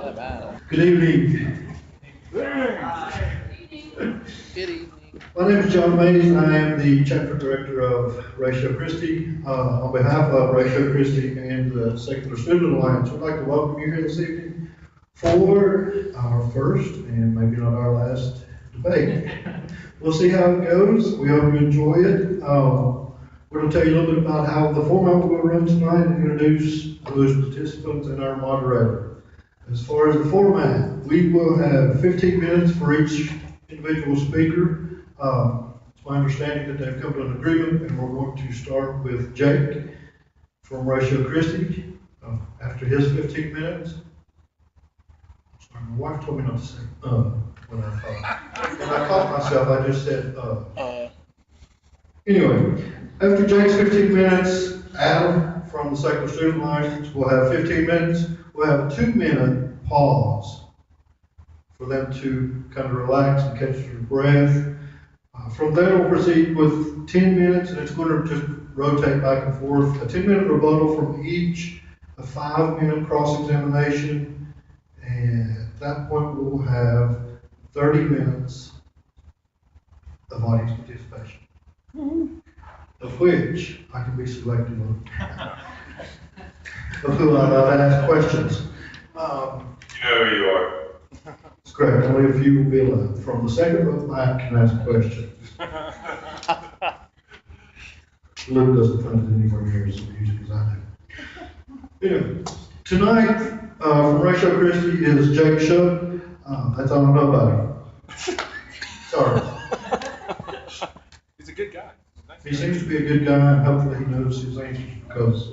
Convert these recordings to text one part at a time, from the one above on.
Good evening. Good evening. My name is John Mays, and I am the chapter director of Ratio Christi. On behalf of Ratio Christi and the Secular Student Alliance, we'd like to welcome you here this evening for our first and maybe not our last debate. We'll see how it goes. We hope you enjoy it. We're going to tell you a little bit about how the format will run tonight and introduce those participants and our moderator. As far as the format, we will have 15 minutes for each individual speaker. It's my understanding that they've come to an agreement, and we're going to start with Jake from Ratio Christi. After his 15 minutes, sorry, my wife told me not to say when I thought. And I caught myself, I just said Anyway, after Jake's 15 minutes, Adam from the Secular Student Alliance will have 15 minutes. We'll have a 2-minute pause for them to kind of relax and catch their breath. From there, we'll proceed with 10 minutes, and it's going to just rotate back and forth. A 10-minute rebuttal from each, a 5-minute cross-examination, and at that point, we'll have 30 minutes of audience participation, of which I can be selective of who I might ask questions. You know who you are. That's correct. Only a few will be allowed. From the second row back can ask questions. Luke doesn't find it anywhere near as amusing as I do. Anyway, tonight from Ratio Christi is Jake Shook. That's all I know about him. Sorry. He's a good guy. He seems to be a good guy, and hopefully he knows his answers because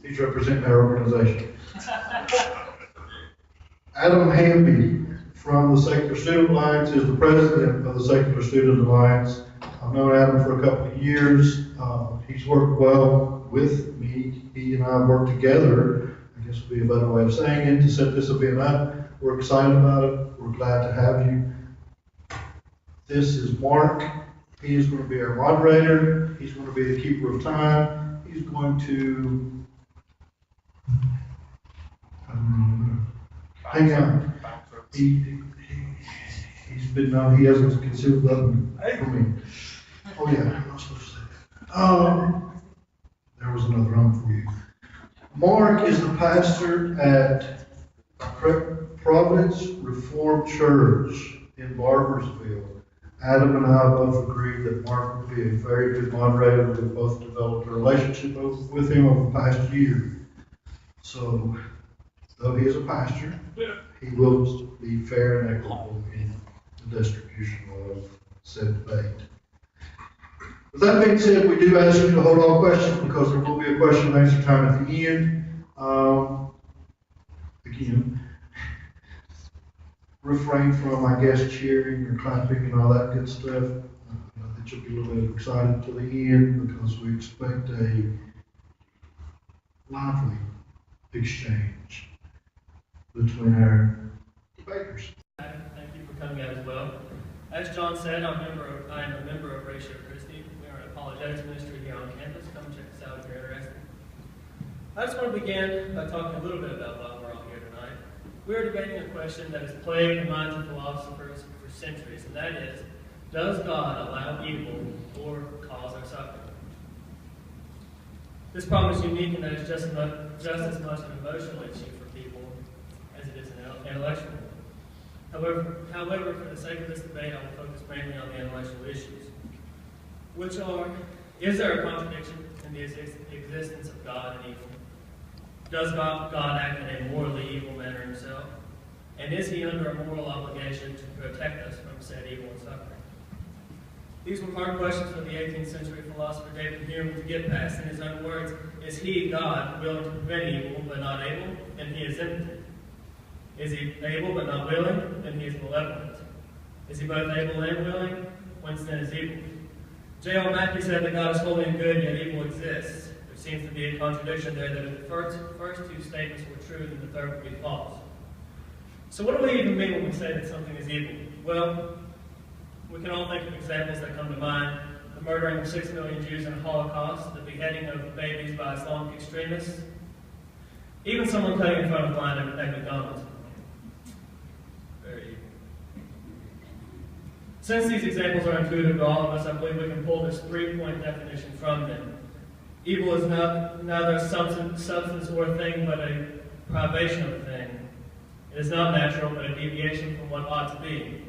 he's representing our organization. Adam Hamby from the Secular Student Alliance is the president of the Secular Student Alliance. I've known Adam for a couple of years. He's worked well with me. He and I have worked together, I guess would be a better way of saying it, to set this event up. We're excited about it. We're glad to have you. This is Mark. He is going to be our moderator. He's going to be the keeper of time. He's going to hang out. He's been known, he hasn't concealed love for me. Oh yeah, I'm not supposed to say that. There was another home for you. Mark is the pastor at Providence Reformed Church in Barbersville. Adam and I both agreed that Mark would be a very good moderator. We've both developed a relationship with him over the past year. So, though he is a pastor, he will be fair and equitable in the distribution of said debate. With that being said, we do ask you to hold all questions because there will be a question and answer time at the end. Again, refrain from, I guess, cheering or clapping and all that good stuff. I think you'll be a little bit excited to the end because we expect a lively exchange between our debaters. Thank you for coming out as well. As John said, I am a member of Ratio Christi. We are an apologetics ministry here on campus. Come check us out if you're interested. I just want to begin by talking a little bit about why we're all here tonight. We are debating a question that has plagued the minds of philosophers for centuries, and that is, does God allow evil or cause our suffering? This problem is unique in that it's just as much an emotional issue for people as it is an intellectual one. However, for the sake of this debate, I will focus mainly on the intellectual issues, which are, is there a contradiction in the existence of God and evil? Does God act in a morally evil manner himself? And is he under a moral obligation to protect us from said evil and suffering? These were hard questions for the 18th century philosopher David Hume to get past. In his own words, is he, God, willing to prevent evil but not able? Then he is impotent. Is he able but not willing? Then he is malevolent. Is he both able and willing? Whence then is evil? J.L. Mackie said that God is holy and good, yet evil exists. There seems to be a contradiction there that if the first two statements were true, then the third would be false. So what do we even mean when we say that something is evil? Well, we can all think of examples that come to mind. The murdering of 6 million Jews in the Holocaust, the beheading of babies by Islamic extremists, even someone cutting in front of line at McDonald's. Since these examples are intuitive to all of us, I believe we can pull this three-point definition from them. Evil is neither a substance or a thing, but a privation of a thing. It is not natural, but a deviation from what ought to be.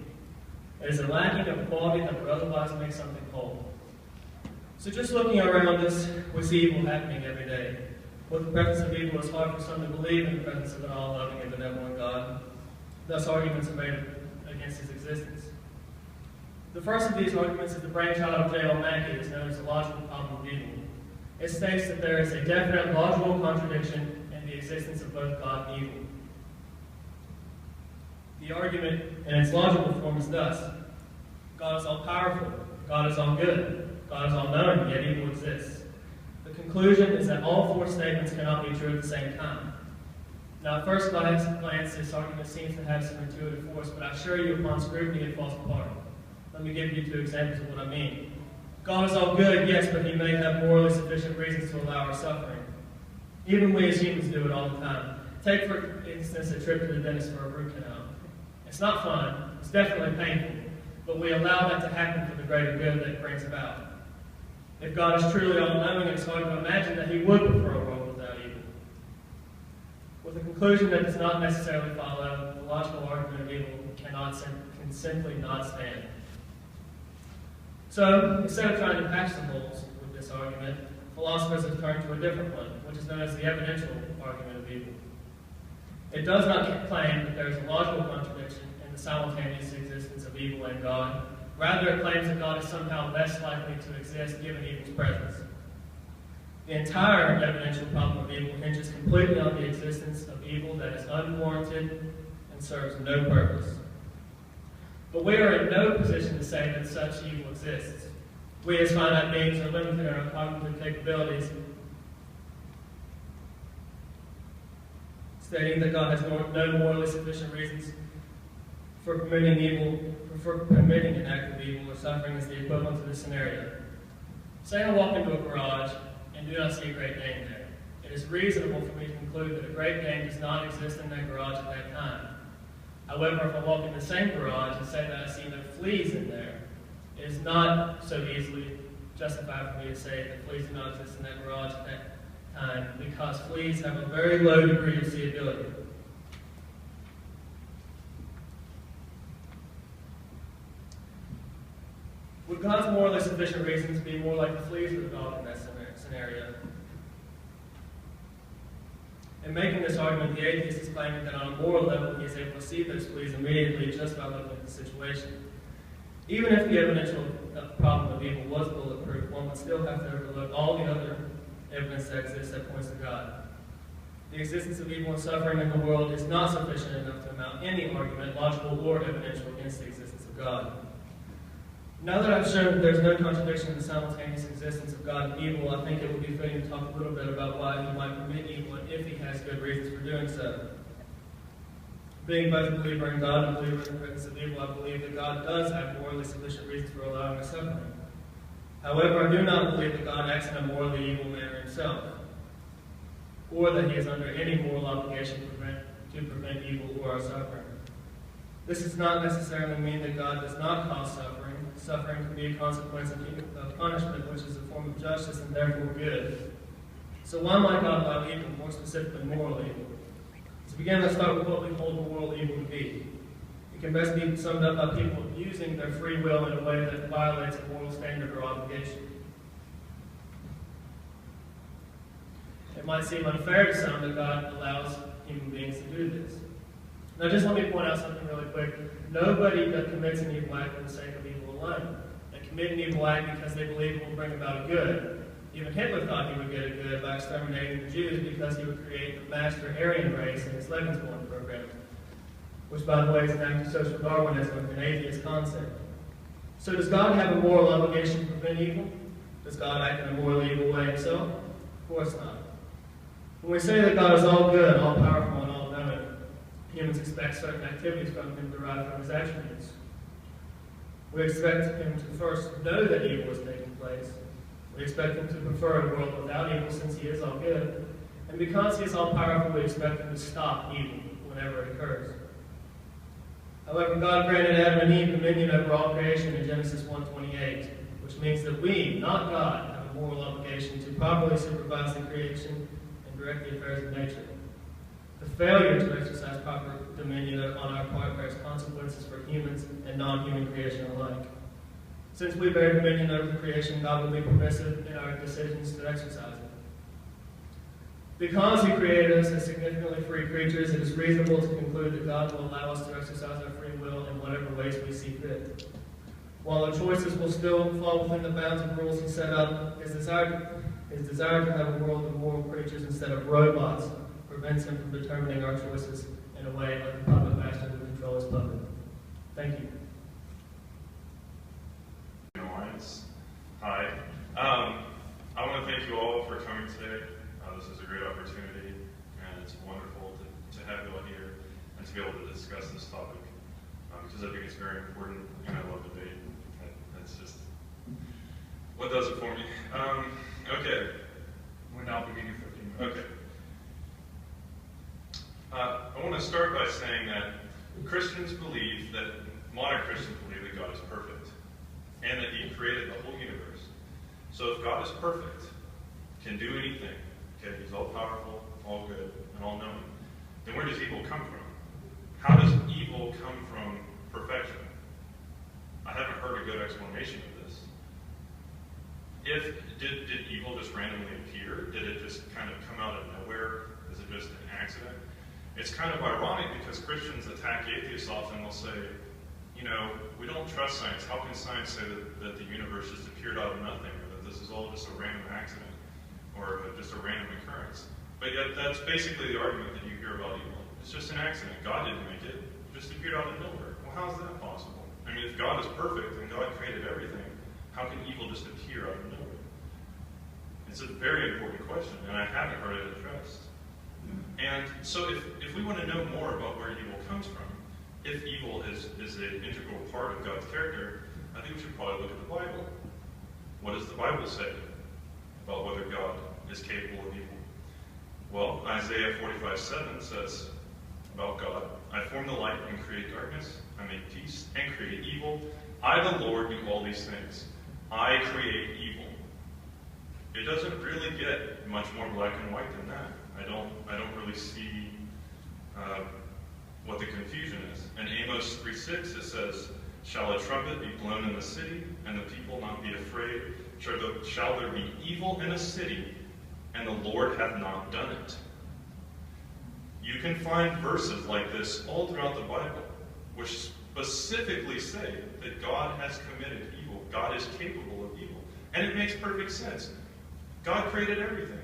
It is a lacking of quality that would otherwise make something whole. So just looking around us, we see evil happening every day. With the presence of evil, it's hard for some to believe in the presence of an all-loving and benevolent God. Thus, arguments are made against his existence. The first of these arguments is the brainchild of J.L. Mackie. It's known as the logical problem of evil. It states that there is a definite logical contradiction in the existence of both God and evil. The argument in its logical form is thus: God is all-powerful, God is all-good, God is all-knowing, yet evil exists. The conclusion is that all four statements cannot be true at the same time. Now, at first glance, this argument seems to have some intuitive force, but I assure you, upon scrutiny, it falls apart. Let me give you two examples of what I mean. God is all good, yes, but he may have morally sufficient reasons to allow our suffering. Even we as humans do it all the time. Take, for instance, a trip to the dentist for a root canal. It's not fun, it's definitely painful, but we allow that to happen for the greater good that it brings about. If God is truly all-knowing, it's hard to imagine that he would prefer a world without evil. With a conclusion that does not necessarily follow, the logical argument of evil can simply not stand. So, instead of trying to patch the holes with this argument, philosophers have turned to a different one, which is known as the evidential argument of evil. It does not claim that there is a logical contradiction in the simultaneous existence of evil and God. Rather, it claims that God is somehow less likely to exist given evil's presence. The entire evidential problem of evil hinges completely on the existence of evil that is unwarranted and serves no purpose. But we are in no position to say that such evil exists. We as finite beings are limited in our cognitive capabilities, stating that God has no morally sufficient reasons for permitting an act of evil or suffering is the equivalent to this scenario. Say I walk into a garage and do not see a Great Dane there. It is reasonable for me to conclude that a Great Dane does not exist in that garage at that time. However, if I walk in the same garage and say that I see no fleas in there, it is not so easily justified for me to say that fleas do not exist in that garage at that time, because fleas have a very low degree of seeability. Would God's morally sufficient reasons be more like the fleas of the dog in that scenario? In making this argument, the atheist is claiming that on a moral level he is able to see those fleas immediately just by looking at the situation. Even if the evidential problem of evil was bulletproof, one would still have to overlook all the other evidence that exists that points to God. The existence of evil and suffering in the world is not sufficient enough to mount any argument, logical or evidential, against the existence of God. Now that I've shown that there's no contradiction in the simultaneous existence of God and evil, I think it would be fitting to talk a little bit about why he might permit evil and if he has good reasons for doing so. Being both a believer in God and a believer in the presence of evil, I believe that God does have morally sufficient reasons for allowing us suffering. However, I do not believe that God acts in a morally evil manner himself, or that he is under any moral obligation to prevent evil or our suffering. This does not necessarily mean that God does not cause suffering. Suffering can be a consequence of punishment, which is a form of justice and therefore good. So why might God allow evil, more specifically moral evil? To begin, let's start with what we hold moral evil to be. It can best be summed up by people abusing their free will in a way that violates a moral standard or obligation. It might seem unfair to some that God allows human beings to do this. Now just let me point out something really quick. Nobody that commits an evil act for the sake of evil alone. They commit an evil act because they believe it will bring about a good. Even Hitler thought he would get a good by exterminating the Jews because he would create the master Aryan race in his Lebensborn program, which, by the way, is an act of social Darwinism, an atheist concept. So does God have a moral obligation to prevent evil? Does God act in a morally evil way himself? Of course not. When we say that God is all good, all powerful, and all knowing, humans expect certain activities from him derived from his attributes. We expect him to first know that evil is taking place. We expect him to prefer a world without evil since he is all good. And because he is all powerful, we expect him to stop evil whenever it occurs. However, God granted Adam and Eve dominion over all creation in Genesis 1:28, which means that we, not God, have a moral obligation to properly supervise the creation and direct the affairs of nature. The failure to exercise proper dominion on our part bears consequences for humans and non-human creation alike. Since we bear dominion over the creation, God will be permissive in our decisions to exercise it. Because He created us as significantly free creatures, it is reasonable to conclude that God will allow us to exercise our free will in whatever ways we see fit. While our choices will still fall within the bounds of rules He set up, His desire to have a world of moral creatures instead of robots prevents Him from determining our choices in a way like a puppet master would control his puppet. Thank you. Hi. I want to thank you all for coming today. This is a great opportunity, and it's wonderful to have you all here and to be able to discuss this topic, because I think it's very important, and I love debate. That's just what does it for me. Okay. We're now beginning 15 minutes. Okay. I want to start by saying that modern Christians believe that God is perfect, and that He created the whole universe. So if God is perfect, can do anything, okay, He's all powerful, all good, and all knowing, then where does evil come from? How does evil come from perfection? I haven't heard a good explanation of this. Did evil just randomly appear? Did it just kind of come out of nowhere? Is it just an accident? It's kind of ironic because Christians attack atheists often. They'll say, we don't trust science. How can science say that the universe just appeared out of nothing, or that this is all just a random accident, or just a random occurrence? But yet that's basically the argument that you hear about evil. It's just an accident. God didn't make it. It just appeared out of nowhere. Well, how is that possible? I mean, if God is perfect and God created everything, how can evil just appear out of nowhere? It's a very important question, and I haven't heard it addressed. And so if we want to know more about where evil comes from, if evil is an integral part of God's character, I think we should probably look at the Bible. What does the Bible say about whether God is capable of evil? Well, Isaiah 45:7 says about God, I form the light and create darkness. I make peace and create evil. I, the Lord, do all these things. I create evil. It doesn't really get much more black and white than that. I don't really see what the confusion is. In Amos 3:6 it says, shall a trumpet be blown in the city, and the people not be afraid? Shall there be evil in a city, and the Lord hath not done it? You can find verses like this all throughout the Bible, which specifically say that God has committed evil. God is capable of evil. And it makes perfect sense. God created everything.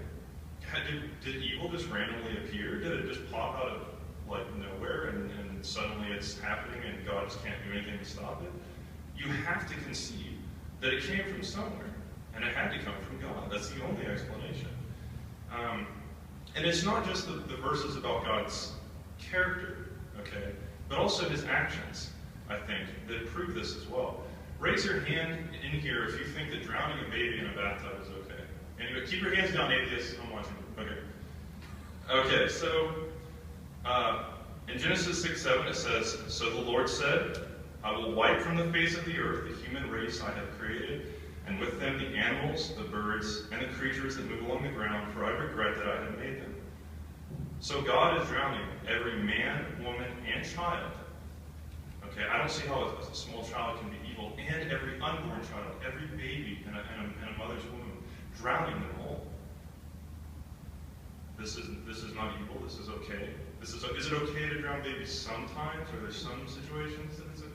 Did evil just randomly appear? Did it just pop out of nowhere and suddenly it's happening and God just can't do anything to stop it? You have to concede that it came from somewhere, and it had to come from God. That's the only explanation. And it's not just the verses about God's character, okay, but also His actions, I think, that prove this as well. Raise your hand in here if you think that drowning a baby in a bathtub is okay. Anyway, keep your hands down, atheists. I'm watching. Okay. Okay, so in Genesis 6:7 it says, so the Lord said, I will wipe from the face of the earth the human race I have created, and with them the animals, the birds, and the creatures that move along the ground, for I regret that I have made them. So God is drowning every man, woman, and child. Okay, I don't see how a small child can be evil, and every unborn child, every baby in a mother's womb, drowning them all. This is not evil. This is okay. Is it okay to drown babies sometimes? Are there some situations that it's okay?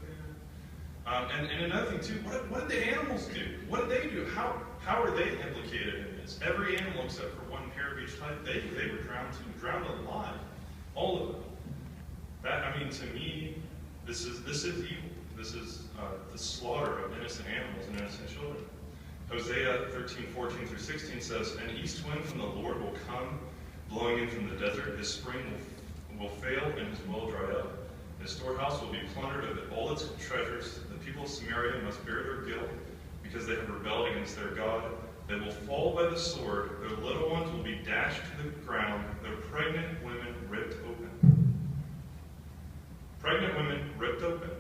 And another thing too, what did the animals do? What did they do? How are they implicated in this? Every animal except for one pair of each type, they were drowned too, drowned alive, all of them. To me, this is evil. This is the slaughter of innocent animals and innocent children. Hosea 13:14-16 says, an east wind from the Lord will come, blowing in from the desert. His spring will fail and his well dry up. His storehouse will be plundered of all its treasures. The people of Samaria must bear their guilt because they have rebelled against their God. They will fall by the sword. Their little ones will be dashed to the ground. Their pregnant women ripped open. pregnant women ripped open.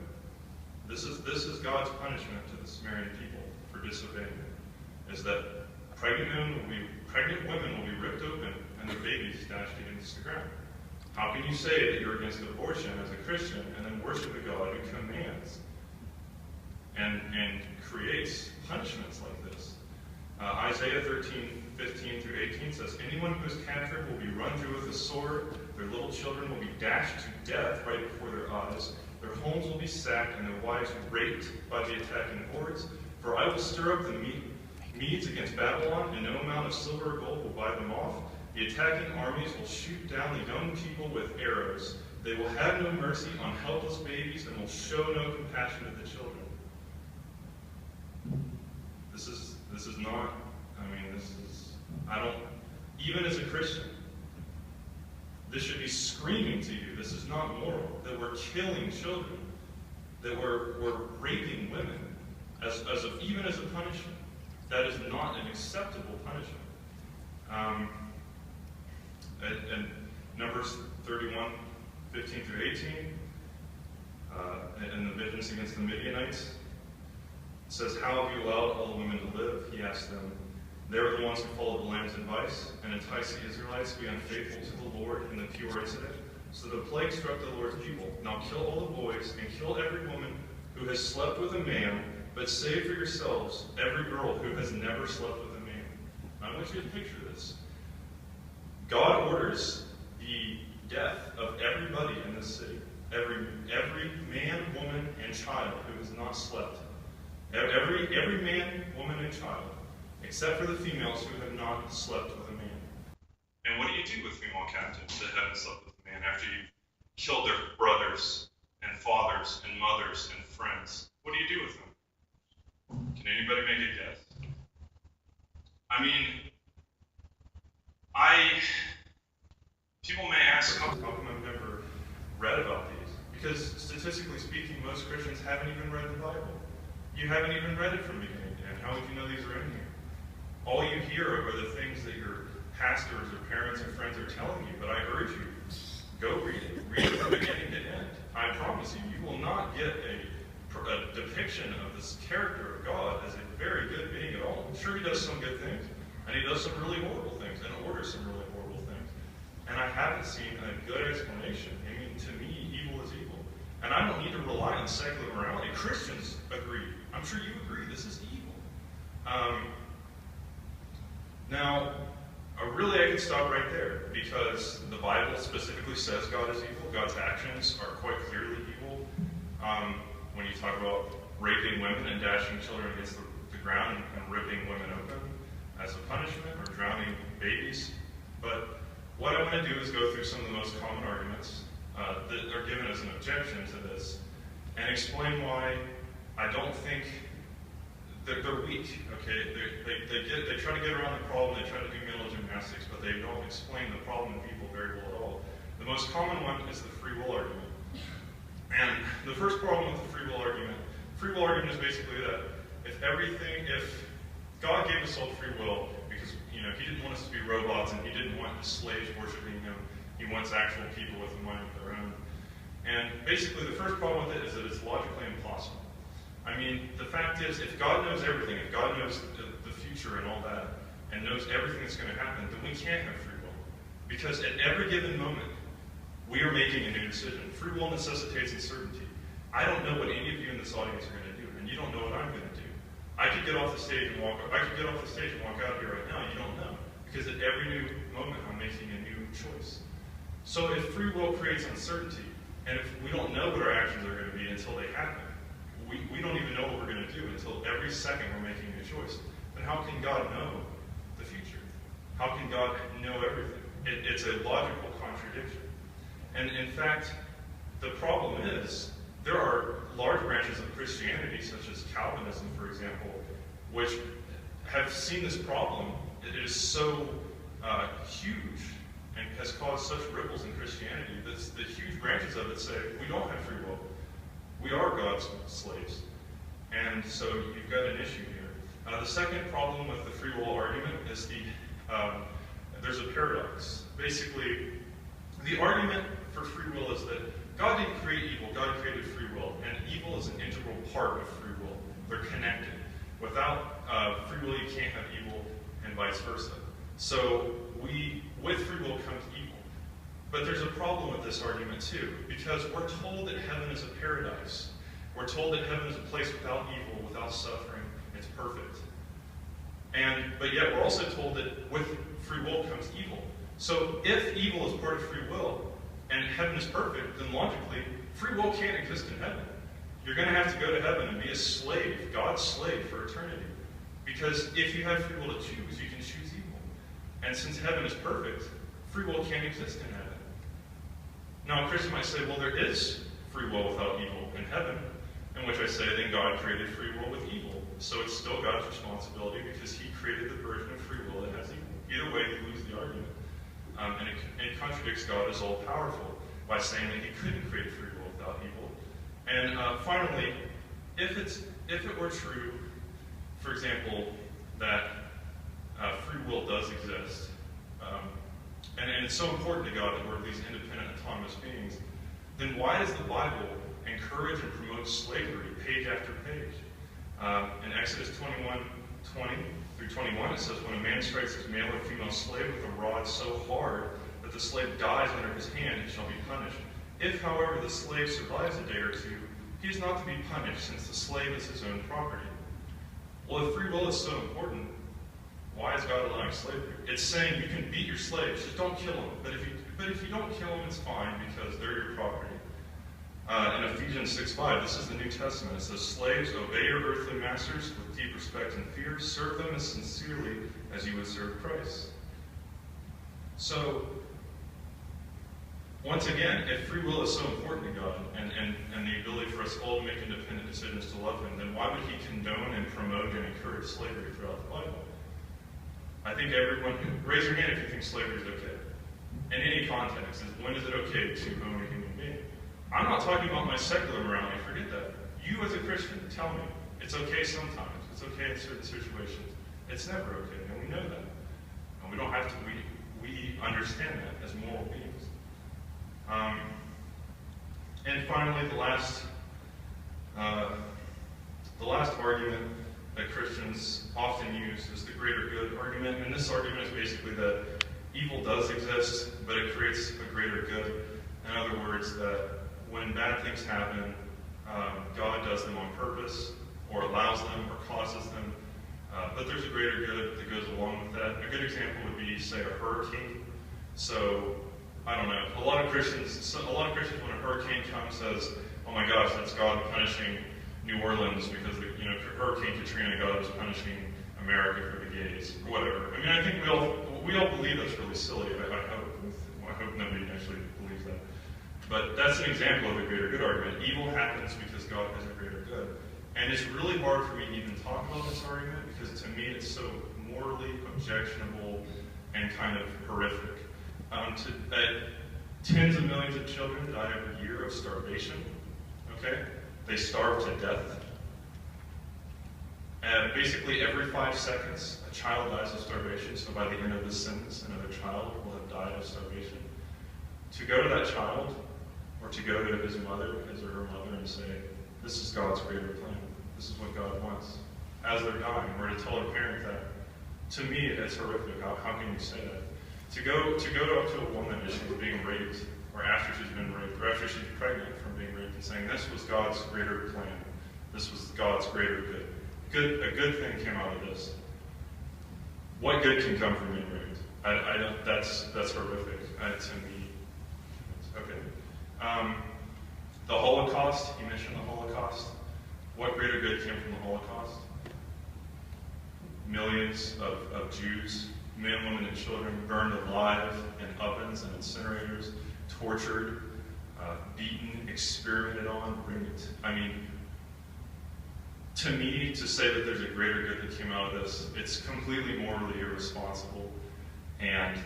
This is God's punishment to the Samaritan people for disobeying him, is that pregnant women will be ripped open and their babies dashed against the ground. How can you say that you're against abortion as a Christian and then worship a God who commands and creates punishments like this? Isaiah 13:15 through 18 says, anyone who is captured will be run through with a sword, their little children will be dashed to death right before their eyes, their homes will be sacked and their wives raped by the attacking hordes. For I will stir up the Medes against Babylon, and no amount of silver or gold will buy them off. The attacking armies will shoot down the young people with arrows. They will have no mercy on helpless babies and will show no compassion to the children. This is not, even as a Christian, this should be screaming to you. This is not moral, that we're killing children, that we're raping women, even as a punishment. That is not an acceptable punishment. And Numbers 31:15 through 18, and the vengeance against the Midianites, it says, how have you allowed all the women to live? He asked them. They were the ones who followed Balaam's advice and enticed the Israelites to be unfaithful to the Lord in the Peor incident. So the plague struck the Lord's people. Now kill all the boys and kill every woman who has slept with a man, but save for yourselves every girl who has never slept with a man. I want you to picture this. God orders the death of everybody in this city. Every man, woman, and child who has not slept. Every man, woman, and child, except for the females who have not slept with a man. And what do you do with female captives that haven't slept with a man after you've killed their brothers and fathers and mothers and friends? What do you do with them? Can anybody make a guess? People may ask, how come I've never read about these? Because statistically speaking, most Christians haven't even read the Bible. You haven't even read it from beginning to end. How would you know these are in here? All you hear are the things that your pastors or parents or friends are telling you, but I urge you, go read it. Read it from beginning to end. I promise you, you will not get a depiction of this character of God as a very good being at all. Sure, he does some good things, and he does some really horrible things, and orders some really horrible things. And I haven't seen a good explanation. To me, evil is evil. And I don't need to rely on secular morality. Christians agree. I'm sure you agree. This is evil. Now, really, I could stop right there, because the Bible specifically says God is evil. God's actions are quite clearly evil. When you talk about raping women and dashing children against the ground and ripping women open as a punishment, or drowning babies. But what I want to do is go through some of the most common arguments that are given as an objection to this, and explain why I don't think they're weak. Okay, they try to get around the problem. They try to do mental gymnastics, but they don't explain the problem to people very well at all. The most common one is the free will argument. And the first problem with the free will argument is basically that if God gave us all free will because he didn't want us to be robots, and he didn't want the slaves worshiping him. He wants actual people with a mind of their own. And basically the first problem with it is that it's logically impossible. The fact is, if God knows everything, if God knows the future and all that, and knows everything that's going to happen, then we can't have free will. Because at every given moment, we are making a new decision. Free will necessitates uncertainty. I don't know what any of you in this audience are going to do, and you don't know what I'm going to do. I could get off the stage and walk out here right now. You don't know, because at every new moment, I'm making a new choice. So if free will creates uncertainty, and if we don't know what our actions are going to be until they happen, we don't even know what we're going to do until every second we're making a choice, then how can God know the future? How can God know everything? It's a logical contradiction. And in fact, the problem is, there are large branches of Christianity, such as Calvinism, for example, which have seen this problem. It is so huge and has caused such ripples in Christianity that the huge branches of it say, we don't have free will. We are God's slaves. And so you've got an issue here. The second problem with the free will argument is there's a paradox. Basically, the argument for free will is that God didn't create evil. God created free will, and evil is an integral part of free will. They're connected. Without free will, you can't have evil, and vice versa. So with free will comes evil. But there's a problem with this argument too, because we're told that heaven is a paradise. We're told that heaven is a place without evil, without suffering. It's perfect. But yet we're also told that with free will comes evil. So if evil is part of free will, and heaven is perfect, then logically, free will can't exist in heaven. You're going to have to go to heaven and be a slave, God's slave for eternity. Because if you have free will to choose, you can choose evil. And since heaven is perfect, free will can't exist in heaven. Now, a Christian might say, well, there is free will without evil in heaven, in which I say, then God created free will with evil. So it's still God's responsibility because he created the version of free will that has evil. Either way, you lose the argument. And it contradicts God as all-powerful by saying that he couldn't create free will without evil. And finally, if it were true, for example, that free will does exist, and it's so important to God that we're these independent, autonomous beings, then why does the Bible encourage and promote slavery page after page? In Exodus 21:20 through 21, it says, when a man strikes his male or female slave with a rod so hard that the slave dies under his hand, he shall be punished. If, however, the slave survives a day or two, he is not to be punished, since the slave is his own property. Well, if free will is so important, why is God allowing slavery? It's saying you can beat your slaves, just don't kill them. But if you don't kill them, it's fine because they're your property. In Ephesians 6:5, this is the New Testament. It says, slaves, obey your earthly masters with deep respect and fear. Serve them as sincerely as you would serve Christ. So, once again, if free will is so important to God and the ability for us all to make independent decisions to love him, then why would he condone and promote and encourage slavery throughout the Bible? I think everyone, raise your hand if you think slavery is okay. In any context, when is it okay to own a human being? I'm not talking about my secular morality, forget that. You as a Christian, tell me, it's okay sometimes, it's okay in certain situations. It's never okay, and we know that. And we don't have to, we understand that as moral beings. And finally, the last argument that Christians often use is the greater good argument. And this argument is basically that evil does exist, but it creates a greater good. In other words, that when bad things happen, God does them on purpose, or allows them, or causes them. But there's a greater good that goes along with that. A good example would be, say, a hurricane. So, I don't know. A lot of Christians, when a hurricane comes, says, "Oh my gosh, that's God punishing New Orleans because Hurricane Katrina, God was punishing America for the gays," or whatever. I mean, I think we all believe that's really silly. I hope nobody actually believes that. But that's an example of a greater good argument. Evil happens because God has a greater good. And it's really hard for me to even talk about this argument because to me it's so morally objectionable and kind of horrific. Tens of millions of children die every year of starvation. Okay? They starve to death. Basically every 5 seconds a child dies of starvation, so by the end of this sentence another child will have died of starvation. To go to that child, or to go to his mother, his or her mother, and say, this is God's greater plan. This is what God wants. As they're dying, or to tell a parent that. To me, it's horrific. How can you say that? To go up to a woman as she's being raped, or after she's been raped, or after she's pregnant from being raped, and saying, this was God's greater plan. This was God's greater good. A good thing came out of this. What good can come from being raped? I don't. That's horrific to me. Okay. The Holocaust. You mentioned the Holocaust. What greater good came from the Holocaust? Millions of Jews, men, women, and children burned alive in ovens and incinerators, tortured, beaten, experimented on, raped. I mean, to me, to say that there's a greater good that came out of this, it's completely morally irresponsible. And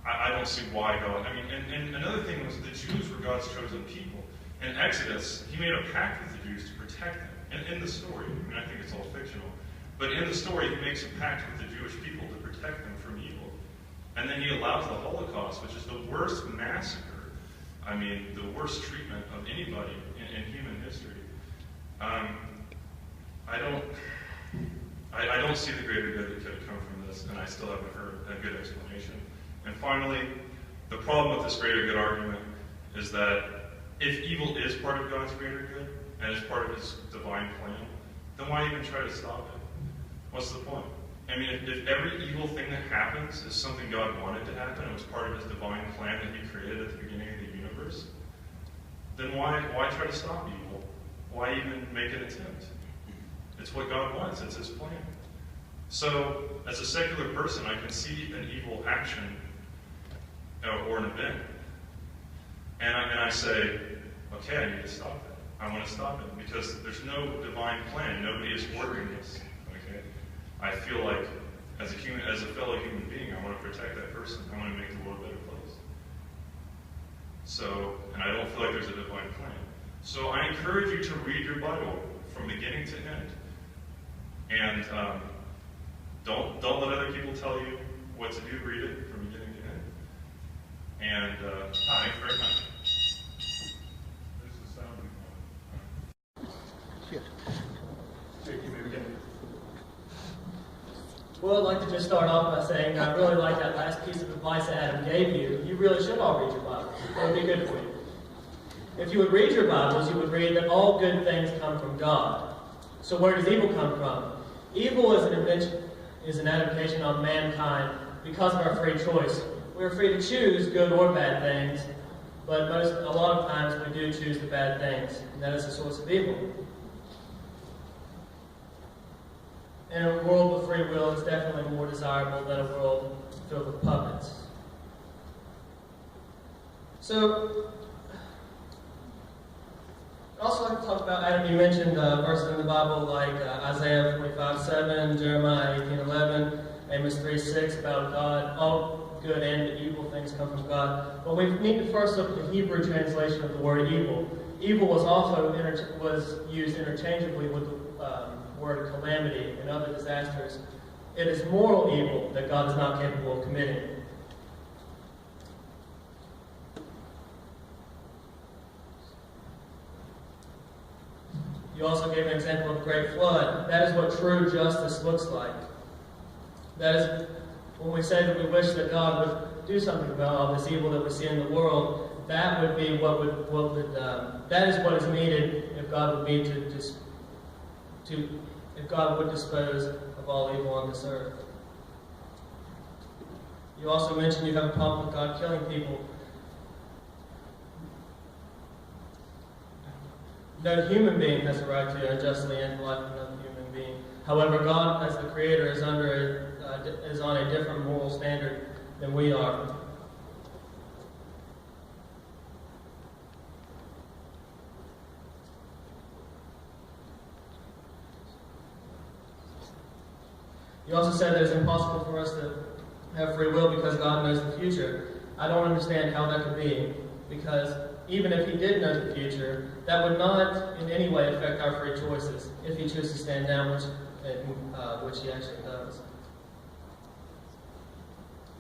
I don't see why God. I mean, and another thing was the Jews were God's chosen people. In Exodus, he made a pact with the Jews to protect them. And in the story, I mean, I think it's all fictional, but in the story, he makes a pact with the Jewish people to protect them from evil. And then he allows the Holocaust, which is the worst massacre, I mean, the worst treatment of anybody in human history. I don't see the greater good that could have come from this, and I still haven't heard a good explanation. And finally, the problem with this greater good argument is that if evil is part of God's greater good, and is part of his divine plan, then why even try to stop it? What's the point? I mean, if every evil thing that happens is something God wanted to happen, and was part of his divine plan that he created at the beginning of the universe, then why try to stop evil? Why even make an attempt? It's what God wants. It's his plan. So, as a secular person, I can see an evil action or an event, and I say, okay, I need to stop it. I want to stop it because there's no divine plan. Nobody is ordering this. Okay, I feel like as a fellow human being, I want to protect that person. I want to make the world a better place. So, and I don't feel like there's a divine plan. So I encourage you to read your Bible from beginning to end. And don't let other people tell you what to do. Read it from beginning to end. And thank you very much. This is sounding Well, I'd like to just start off by saying I really like that last piece of advice that Adam gave you. You really should all read your Bible. It would be good for you. If you would read your Bibles, you would read that all good things come from God. So where does evil come from? Evil is an adaptation on mankind because of our free choice. We're free to choose good or bad things, but a lot of times we do choose the bad things, and that is the source of evil. And a world with free will is definitely more desirable than a world filled with puppets. So, I'd also like to talk about, Adam, you mentioned verses in the Bible like Isaiah 45:7, Jeremiah 18:11, Amos 3:6 about God, all good and evil things come from God. But we need to first look at the Hebrew translation of the word evil. Evil was also used interchangeably with the word calamity and other disasters. It is moral evil that God is not capable of committing. You also gave an example of the Great Flood. That is what true justice looks like. That is when we say that we wish that God would do something about all this evil that we see in the world. That would be that is what is needed if God would be if God would dispose of all evil on this earth. You also mentioned you have a problem with God killing people. No human being has a right to unjustly end the life of another human being. However, God, as the Creator, is on a different moral standard than we are. You also said that it's impossible for us to have free will because God knows the future. I don't understand how that could be, because even if He did know the future, that would not in any way affect our free choices if He chooses to stand down, which He actually does.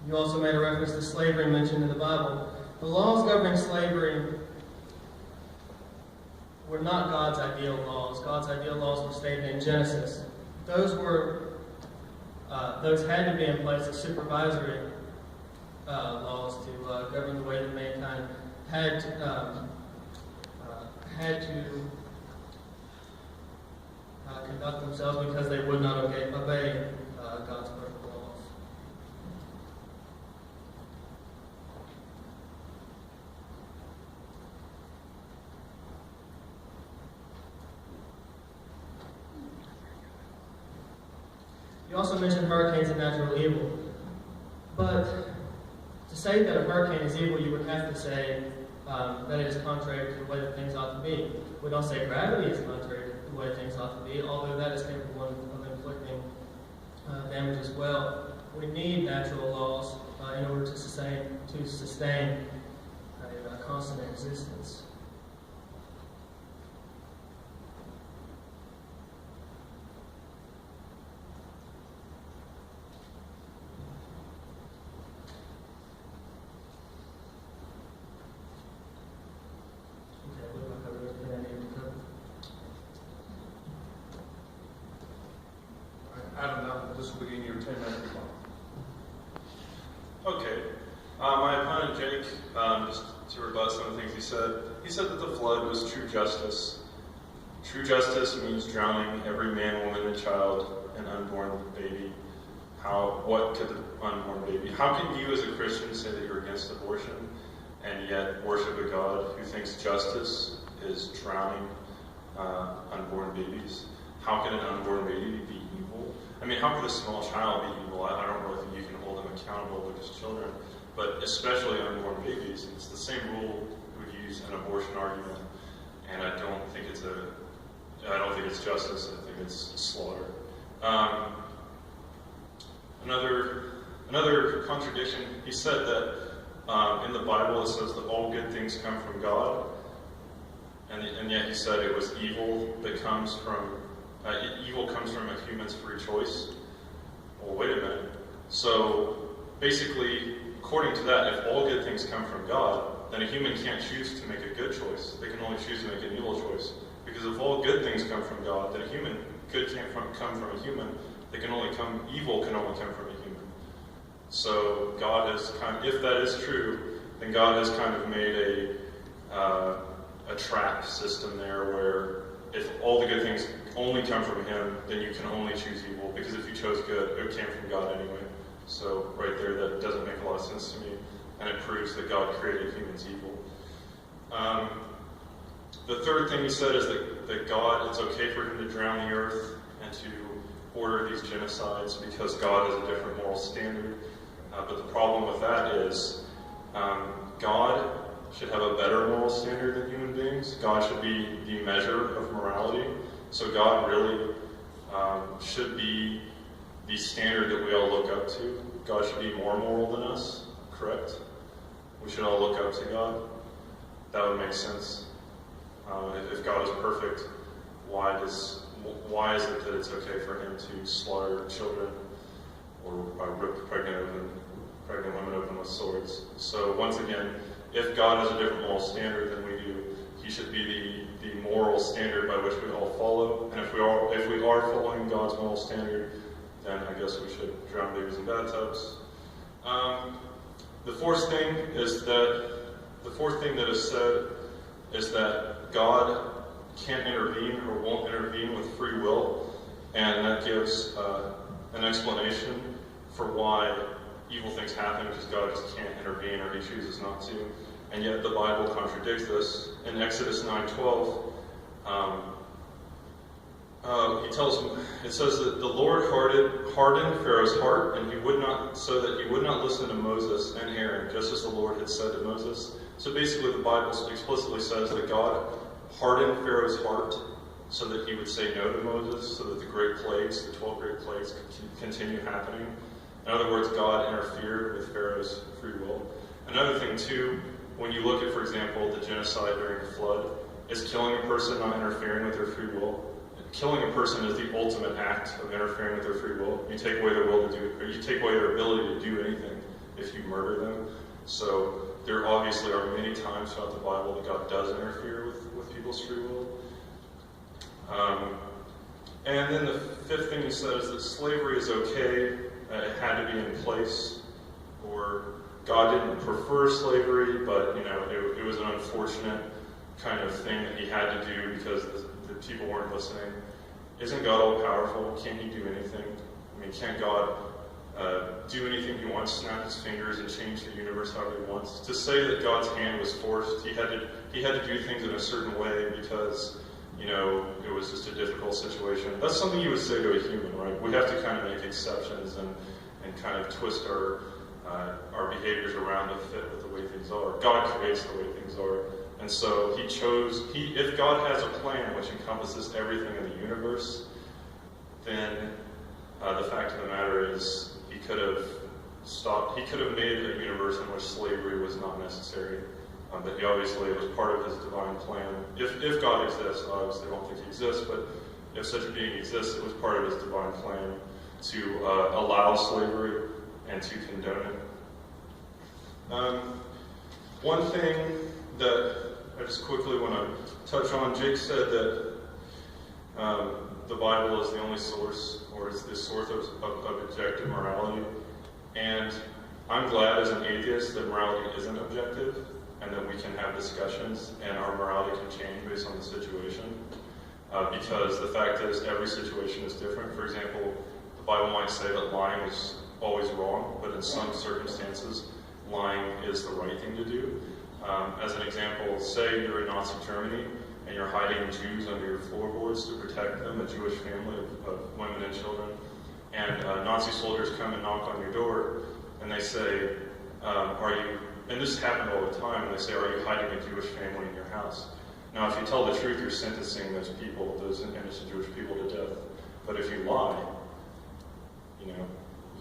You also made a reference to slavery mentioned in the Bible. The laws governing slavery were not God's ideal laws. God's ideal laws were stated in Genesis. Those had to be in place as supervisory laws to govern the way that mankind had to conduct themselves because they would not obey God's perfect laws. You also mentioned hurricanes and natural evil. But to say that a hurricane is evil, you would have to say that it is contrary to the way that things ought to be. We don't say gravity is contrary to the way things ought to be, although that is capable of inflicting damage as well. We need natural laws in order to sustain a constant existence. that the flood was true justice. True justice means drowning every man, woman, and child and unborn baby. What could the unborn baby? How can you as a Christian say that you're against abortion and yet worship a God who thinks justice is drowning unborn babies? How can an unborn baby be evil? I mean, how could a small child be evil? I don't really think you can hold them accountable because children, but especially unborn babies. It's the same rule we would use an abortion argument, and I don't think it's justice. I think it's slaughter. Another contradiction. He said that in the Bible it says that all good things come from God, and yet he said it was evil that comes from evil comes from a human's free choice. Well, wait a minute. So basically, according to that, if all good things come from God, then a human can't choose to make a good choice. They can only choose to make an evil choice. Because if all good things come from God, then good can't come from a human. Evil can only come from a human. So God has if that is true, then God has kind of made a trap system there where if all the good things only come from Him, then you can only choose evil, because if you chose good, it came from God anyway. So right there, that doesn't make a lot of sense to me, and it proves that God created humans evil. The third thing he said is that God, it's okay for Him to drown the earth and to order these genocides because God has a different moral standard. But the problem with that is God should have a better moral standard than human beings. God should be the measure of morality. So God really should be the standard that we all look up to. God should be more moral than us, correct? We should all look up to God. That would make sense. If God is perfect, why is it that it's okay for Him to slaughter children or rip pregnant women open with swords? So once again, if God has a different moral standard than we do, He should be the moral standard by which we all follow. And if we are following God's moral standard, then I guess we should drown babies in bathtubs. The fourth thing that is said is that God can't intervene or won't intervene with free will, and that gives an explanation for why evil things happen, because God just can't intervene or He chooses not to. And yet the Bible contradicts this. In Exodus 9:12, it says that the Lord hardened Pharaoh's heart, and so that he would not listen to Moses and Aaron, just as the Lord had said to Moses. So basically the Bible explicitly says that God hardened Pharaoh's heart so that he would say no to Moses, so that the 12 great plagues could continue happening. In other words, God interfered with Pharaoh's free will. Another thing too, when you look at, for example, the genocide during the flood, is killing a person not interfering with their free will? Killing a person is the ultimate act of interfering with their free will. You take away their will to do it, or you take away their ability to do anything if you murder them. So there obviously are many times throughout the Bible that God does interfere with people's free will. And then the fifth thing he says is that slavery is okay. It had to be in place, or God didn't prefer slavery, but it was an unfortunate kind of thing that He had to do because the people weren't listening. Isn't God all powerful? Can't He do anything? I mean, can't God do anything He wants, snap His fingers and change the universe however He wants? To say that God's hand was forced, He had to do things in a certain way because it was just a difficult situation. That's something you would say to a human, right? We have to kind of make exceptions and kind of twist our behaviors around to fit with the way things are. God creates the way things are. And so if God has a plan which encompasses everything in the universe, then the fact of the matter is He could have made a universe in which slavery was not necessary. But it was part of His divine plan. If God exists, obviously I don't think He exists, but if such a being exists, it was part of His divine plan to allow slavery and to condone it. One thing that I just quickly want to touch on, Jake said that the Bible is the only source, or is the source of objective morality. And I'm glad as an atheist that morality isn't objective. and that we can have discussions, and our morality can change based on the situation. Because the fact is, every situation is different. For example, the Bible might say that lying is always wrong, but in some circumstances, lying is the right thing to do. As an example, say you're in Nazi Germany and you're hiding Jews under your floorboards to protect them, a Jewish family of women and children, and Nazi soldiers come and knock on your door, and they say, and this happened all the time, and they say, are you hiding a Jewish family in your house? Now, if you tell the truth, you're sentencing those people, those innocent Jewish people, to death. But if you lie,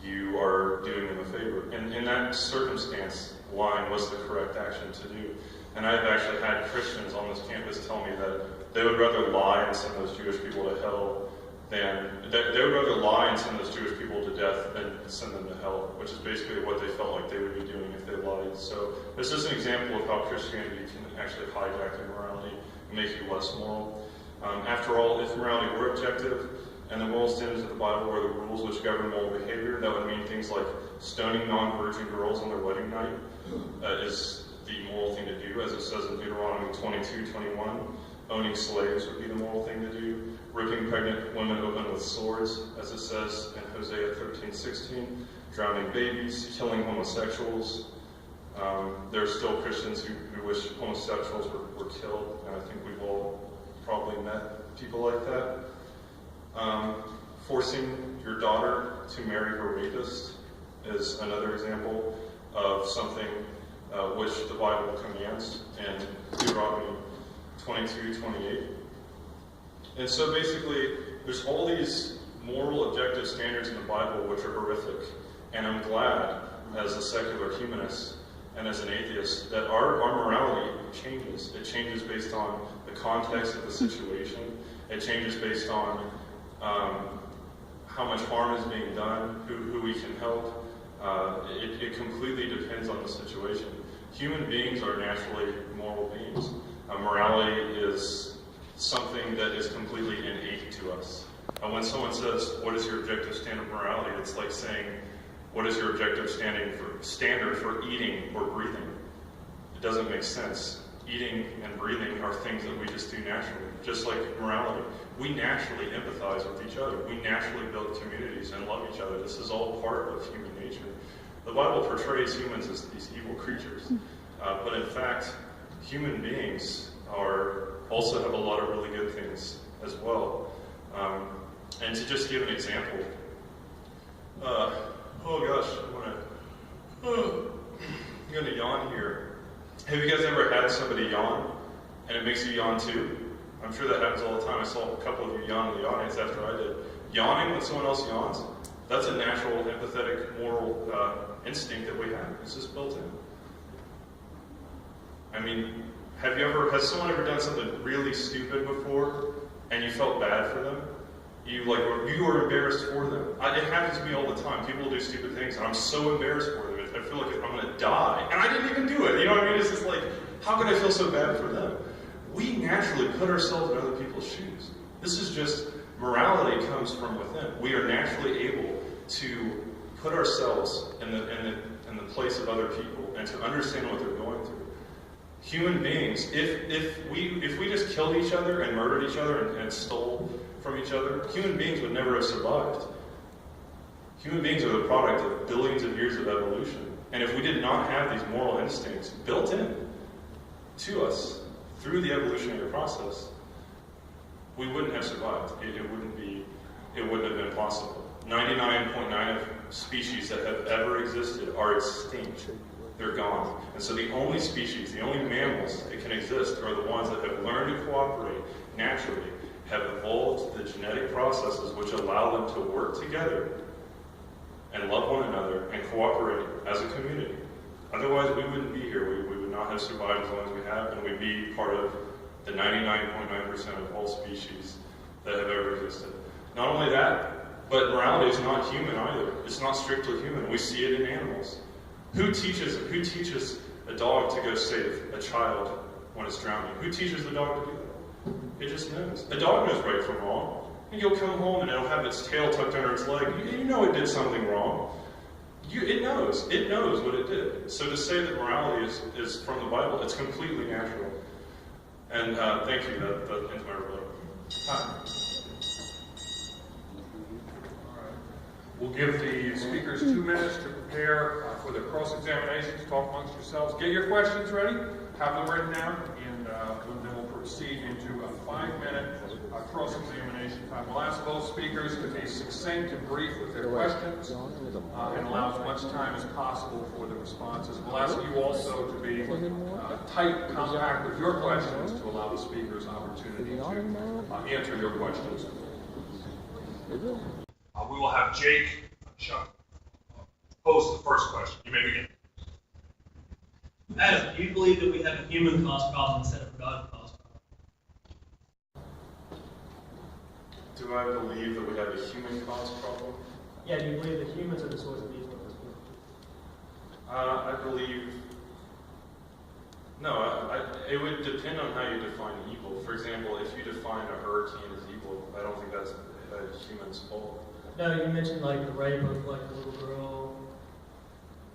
you are doing them a favor. And in that circumstance, lying was the correct action to do. And I've actually had Christians on this campus tell me that they would rather lie and send those Jewish people to hell they would rather lie and send those Jewish people to death than send them to hell, which is basically what they felt like they would be doing if they lied. So this is an example of how Christianity can actually hijack your morality and make you less moral. After all, if morality were objective, and the moral standards of the Bible were the rules which govern moral behavior, that would mean things like stoning non-virgin girls on their wedding night is the moral thing to do, as it says in Deuteronomy 22:21. Owning slaves would be the moral thing to do. Ripping pregnant women open with swords, as it says in Hosea 13:16. Drowning babies, killing homosexuals. There are still Christians who wish homosexuals were killed, and I think we've all probably met people like that. Forcing your daughter to marry her rapist is another example of something which the Bible commands in Deuteronomy 22:28. And so basically, there's all these moral objective standards in the Bible which are horrific. And I'm glad, as a secular humanist and as an atheist, that our morality changes. It changes based on the context of the situation. It changes based on how much harm is being done, who we can help. It completely depends on the situation. Human beings are naturally moral beings. Morality is something that is completely innate to us. When someone says, what is your objective standard of morality? It's like saying, what is your objective standard for eating or breathing? It doesn't make sense. Eating and breathing are things that we just do naturally, just like morality. We naturally empathize with each other. We naturally build communities and love each other. This is all part of human nature. The Bible portrays humans as these evil creatures, but in fact, human beings also have a lot of really good things as well. And to just give an example, I'm gonna yawn here. Have you guys ever had somebody yawn and it makes you yawn too? I'm sure that happens all the time. I saw a couple of you yawn in the audience after I did. Yawning when someone else yawns, that's a natural, empathetic, moral instinct that we have. It's just built in. I mean, has someone ever done something really stupid before and you felt bad for them? You were embarrassed for them. It happens to me all the time. People do stupid things and I'm so embarrassed for them. I feel like I'm going to die. And I didn't even do it. You know what I mean? It's just like, how could I feel so bad for them? We naturally put ourselves in other people's shoes. This is just, morality comes from within. We are naturally able to put ourselves in the place of other people and to understand what they're going through. Human beings, if we just killed each other and murdered each other and stole from each other, human beings would never have survived. Human beings are the product of billions of years of evolution. And if we did not have these moral instincts built in to us through the evolutionary process, we wouldn't have survived. It wouldn't have been possible. 99.9% of species that have ever existed are extinct. They're gone. And so the only species, the only mammals that can exist are the ones that have learned to cooperate naturally, have evolved the genetic processes which allow them to work together and love one another and cooperate as a community. Otherwise, we wouldn't be here. We would not have survived as long as we have, and we'd be part of the 99.9% of all species that have ever existed. Not only that, but morality is not human either. It's not strictly human. We see it in animals. Who teaches a dog to go save a child when it's drowning? Who teaches the dog to do that? It just knows. A dog knows right from wrong. And you'll come home and it'll have its tail tucked under its leg. You know it did something wrong. It knows what it did. So to say that morality is from the Bible, it's completely natural. And thank you, that ends my rebuttal. We'll give the speakers 2 minutes to prepare for the cross-examinations, talk amongst yourselves. Get your questions ready, have them written down, and then we'll proceed into a 5-minute cross-examination time. We'll ask both speakers to be succinct and brief with their questions and allow as much time as possible for the responses. We'll ask you also to be tight, compact with your questions to allow the speakers an opportunity to answer your questions. We will have Jake Chuck pose the first question. You may begin. Adam, do you believe that we have a human cause problem instead of a God cause problem? Do I believe that we have a human cause problem? Yeah, do you believe that humans are the source of evil? I believe... No, it would depend on how you define evil. For example, if you define a hurricane as evil, I don't think that's a human's fault. No, you mentioned like the rape of like a little girl.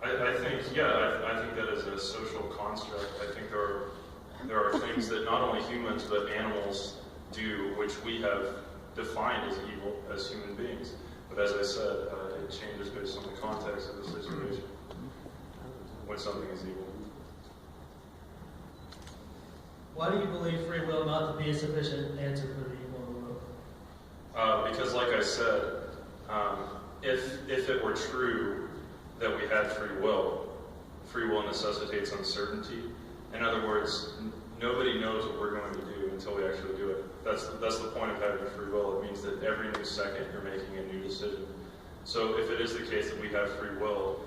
I think that is a social construct. I think there are things that not only humans but animals do, which we have defined as evil as human beings. But as I said, it changes based on the context of the situation when something is evil. Why do you believe free will not to be a sufficient answer for the evil in the world? Because like I said, if it were true that we had free will necessitates uncertainty. In other words, nobody knows what we're going to do until we actually do it. That's the point of having free will. It means that every new second you're making a new decision. So if it is the case that we have free will,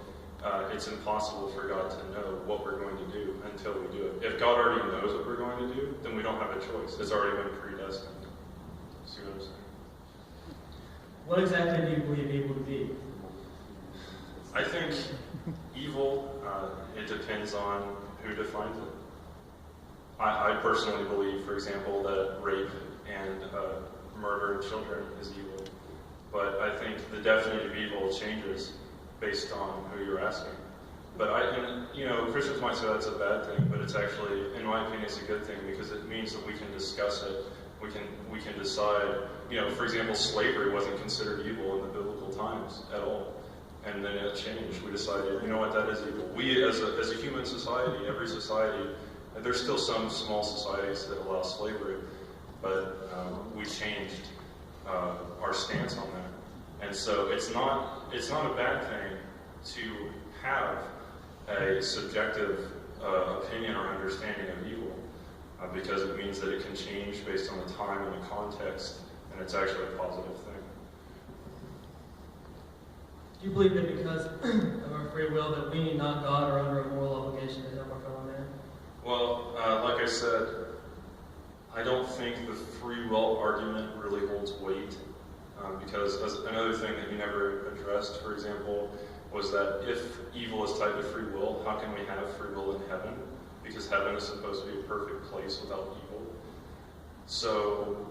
it's impossible for God to know what we're going to do until we do it. If God already knows what we're going to do, then we don't have a choice. It's already been predestined. See what I'm saying? What exactly do you believe evil to be? I think evil, it depends on who defines it. I personally believe, for example, that rape and murder of children is evil. But I think the definition of evil changes based on who you're asking. But Christians might say that's a bad thing, but it's actually, in my opinion, it's a good thing because it means that we can discuss it. We can decide, for example, slavery wasn't considered evil in the biblical times at all. And then it changed. We decided, you know what, that is evil. We, as a human society, every society, there's still some small societies that allow slavery, but we changed our stance on that. And so it's not a bad thing to have a subjective opinion or understanding of evil, because it means that it can change based on the time and the context, and it's actually a positive thing. Do you believe that because of our free will that we, not God, are under a moral obligation to help our fellow man? Well, like I said, I don't think the free will argument really holds weight, because another thing that you never addressed, for example, was that if evil is tied to free will, how can we have free will in heaven? Because heaven is supposed to be a perfect place without evil. So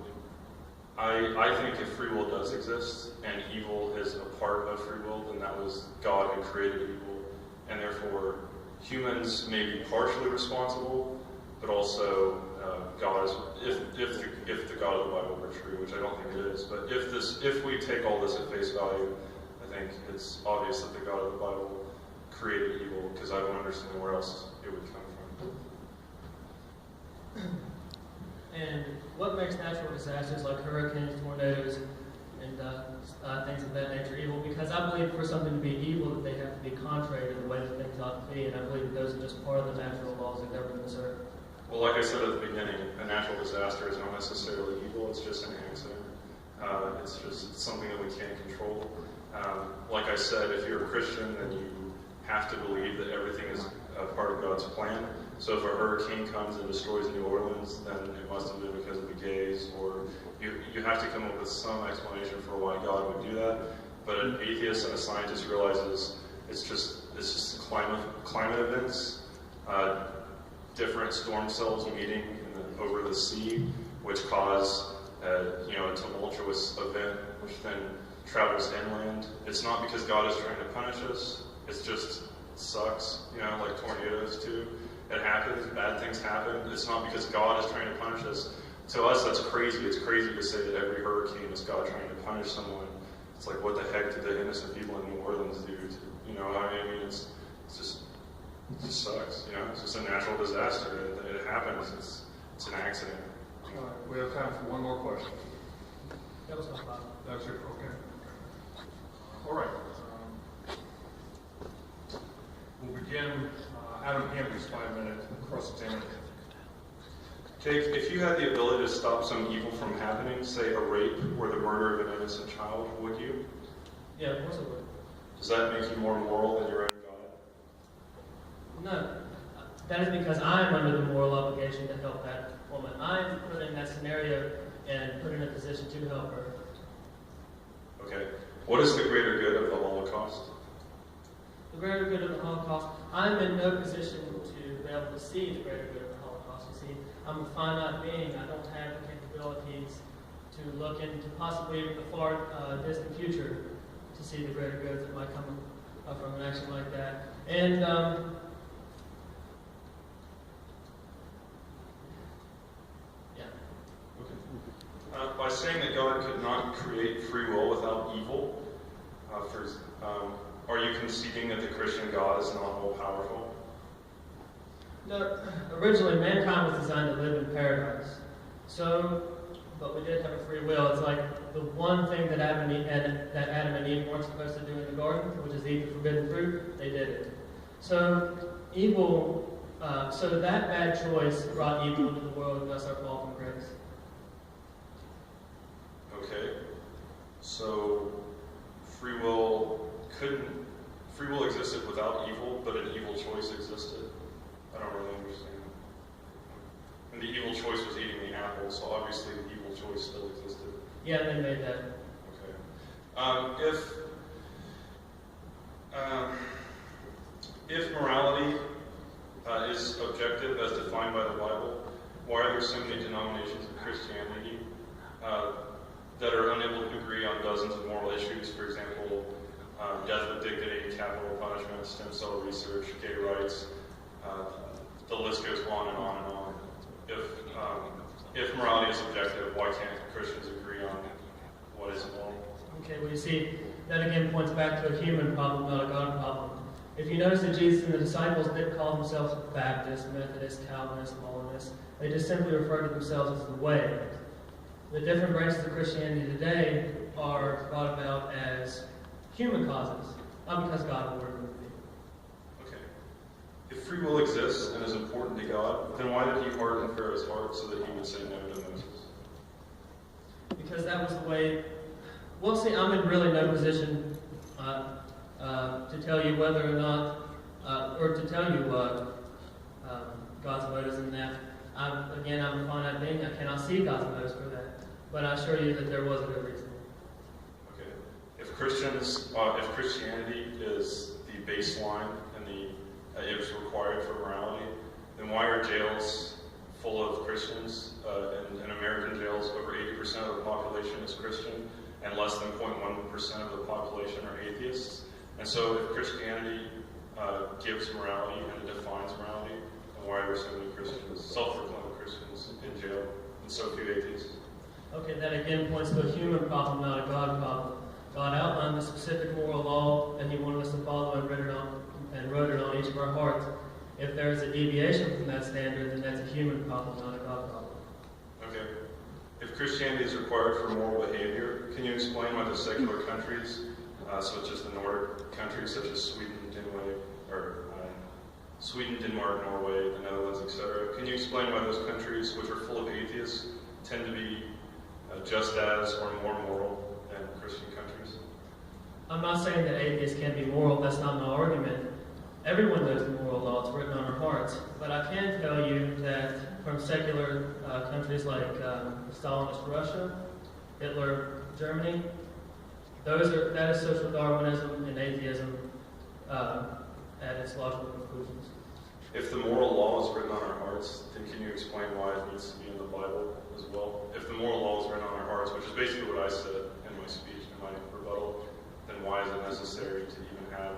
I think if free will does exist and evil is a part of free will, then that was God who created evil, and therefore humans may be partially responsible, but also God is, if the God of the Bible were true, which I don't think it is, but if we take all this at face value, I think it's obvious that the God of the Bible created evil, because I don't understand where else it would come from. And what makes natural disasters like hurricanes, tornadoes, and things of that nature evil? Because I believe for something to be evil, that they have to be contrary to the way that things ought to be, and I believe that those are just part of the natural laws that govern this earth. Well, like I said at the beginning, a natural disaster is not necessarily evil, it's just an accident. It's just something that we can't control. Like I said, if you're a Christian, then you have to believe that everything is a part of God's plan. So if a hurricane comes and destroys New Orleans, then it must have been because of the gays, or you have to come up with some explanation for why God would do that. But an atheist and a scientist realizes it's just climate events, different storm cells meeting over the sea, which cause a tumultuous event, which then travels inland. It's not because God is trying to punish us. It's just sucks, like tornadoes too. It happens, bad things happen. It's not because God is trying to punish us. To us, that's crazy. It's crazy to say that every hurricane is God trying to punish someone. It's like, what the heck did the innocent people in New Orleans do? It just sucks. It's just a natural disaster. It happens. It's an accident. All right, we have time for one more question. That was my problem. That's it, okay. All right. We'll begin Adam Hamby's 5-minute cross-examination. Jake, if you had the ability to stop some evil from happening, say a rape or the murder of an innocent child, would you? Yeah, of course it would. Does that make you more moral than your own God? No. That is because I'm under the moral obligation to help that woman. I'm put in that scenario and put in a position to help her. Okay. What is the greater good of the Holocaust? The greater good of the Holocaust, I'm in no position to be able to see the greater good of the Holocaust. You see, I'm a finite being. I don't have the capabilities to look into possibly even the far distant future to see the greater goods that might come from an action like that. And By saying that God could not create free will without evil, are you conceding that the Christian God is not all-powerful? no, originally mankind was designed to live in paradise. But we did have a free will. It's like the one thing that Adam and Eve weren't supposed to do in the garden, which is eat the forbidden fruit, they did it. So that bad choice brought evil into the world, and thus our fall from grace. Okay. So free will existed without evil, but an evil choice existed. I don't really understand. And the evil choice was eating the apple, so obviously the evil choice still existed. Yeah, they made that. Okay. If morality is objective as defined by the Bible, why are there so many denominations of Christianity that are unable to agree on dozens of moral issues? For example, death with dignity, capital punishment, stem cell research, gay rights. The list goes on and on and on. If morality is objective, why can't Christians agree on what is moral? Okay, well you see, that again points back to a human problem, not a God problem. If you notice that Jesus and the disciples didn't call themselves Baptist, Methodist, Calvinist, Molinist, they just simply referred to themselves as the way. The different branches of Christianity today are thought about as human causes, not because God ordered them to be. Okay. If free will exists and is important to God, then why did he harden Pharaoh's heart so that he would say no to Moses? Because that was the way. Well, see, I'm in really no position to tell you whether or not, or to tell you God's motives in that. I'm a finite being. I cannot see God's motives for that. But I assure you that there was a good reason. Okay. If Christianity is the baseline and it was required for morality, then why are jails full of Christians? In American jails, over 80% of the population is Christian, and less than 0.1% of the population are atheists. And so if Christianity gives morality and it defines morality, then why are there so many Christians, self-proclaimed Christians, in jail, and so few atheists? Okay, that again points to a human problem, not a God problem. God outlined the specific moral law that he wanted us to follow and wrote it on each of our hearts. If there is a deviation from that standard, then that's a human problem, not a God problem. Okay. If Christianity is required for moral behavior, can you explain why the secular countries, such as the Nordic countries such as Sweden, Denmark, Norway, the Netherlands, etc., can you explain why those countries, which are full of atheists, tend to be just as or more moral than Christian countries? I'm not saying that atheists can't be moral. That's not my argument. Everyone knows the moral law. It's written on our hearts. But I can tell you that from secular countries like Stalinist Russia, Hitler, Germany, that is social Darwinism and atheism at its logical conclusions. If the moral law is written on our hearts, then can you explain why it needs to be in the Bible as well? If the moral law is written on our hearts, which is basically what I said in my speech, in my rebuttal, then why is it necessary to even have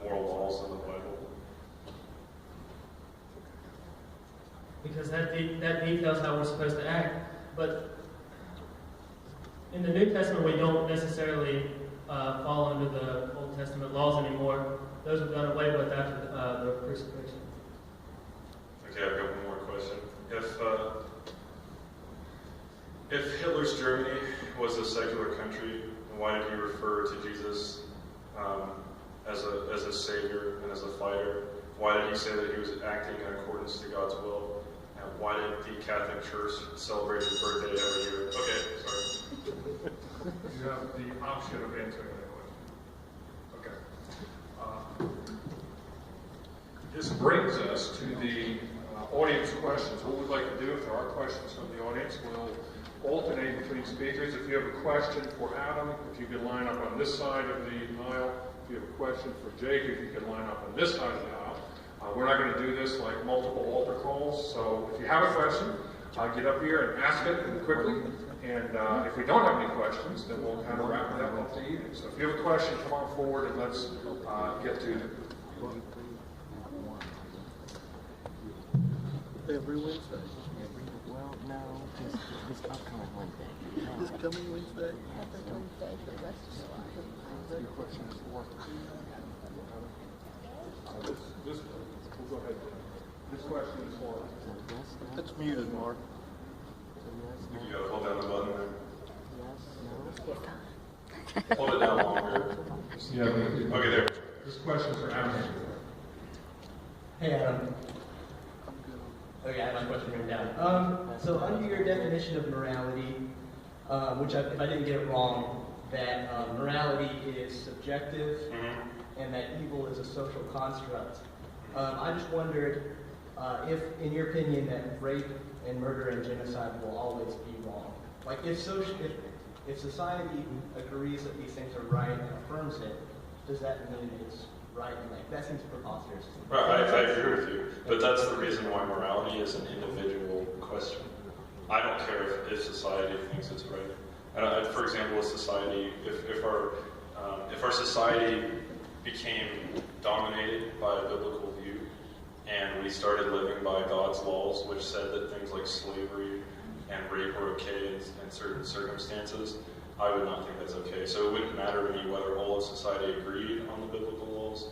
moral laws in the Bible? Because that details how we're supposed to act. But in the New Testament, we don't necessarily fall under the Old Testament laws anymore. Those were done away with after the crucifixion. Okay, I've got one more question. If Hitler's Germany was a secular country, why did he refer to Jesus as a savior and as a fighter? Why did he say that he was acting in accordance to God's will? And why did the Catholic Church celebrate his birthday every year? Okay, sorry. You have the option of answering that question. Okay. This brings us to the audience questions. What we'd like to do, if there are questions from the audience, we'll alternate between speakers. If you have a question for Adam, if you could line up on this side of the aisle. If you have a question for Jake, if you could line up on this side of the aisle. We're not going to do this like multiple altar calls, so if you have a question, get up here and ask it quickly. And if we don't have any questions, then we'll kind of wrap it up off the evening. So if you have a question, come on forward and let's get to it. Every Wednesday. Well, no, this upcoming Wednesday. This coming Wednesday. Every Wednesday for the rest of July. Your question is for. We'll go ahead. This question is for. It's muted, Mark. You gotta hold down the button there. Yes, no. Hold it down longer. Yeah. Okay, there. This question is for Adam. Hey, Adam. Okay, I have my question written down. So under your definition of morality, which if I didn't get it wrong, that morality is subjective and that evil is a social construct. I just wondered if, in your opinion, that rape and murder and genocide will always be wrong. Like if society agrees that these things are right and affirms it, does that mean it's right? And like that seems preposterous. Right, I agree with you, but that's the reason why morality is an individual question. I don't care if society thinks it's right. For example, if our society became dominated by a biblical view, and we started living by God's laws, which said that things like slavery and rape were okay in certain circumstances, I would not think that's okay. So it wouldn't matter to me whether all of society agreed on the biblical laws.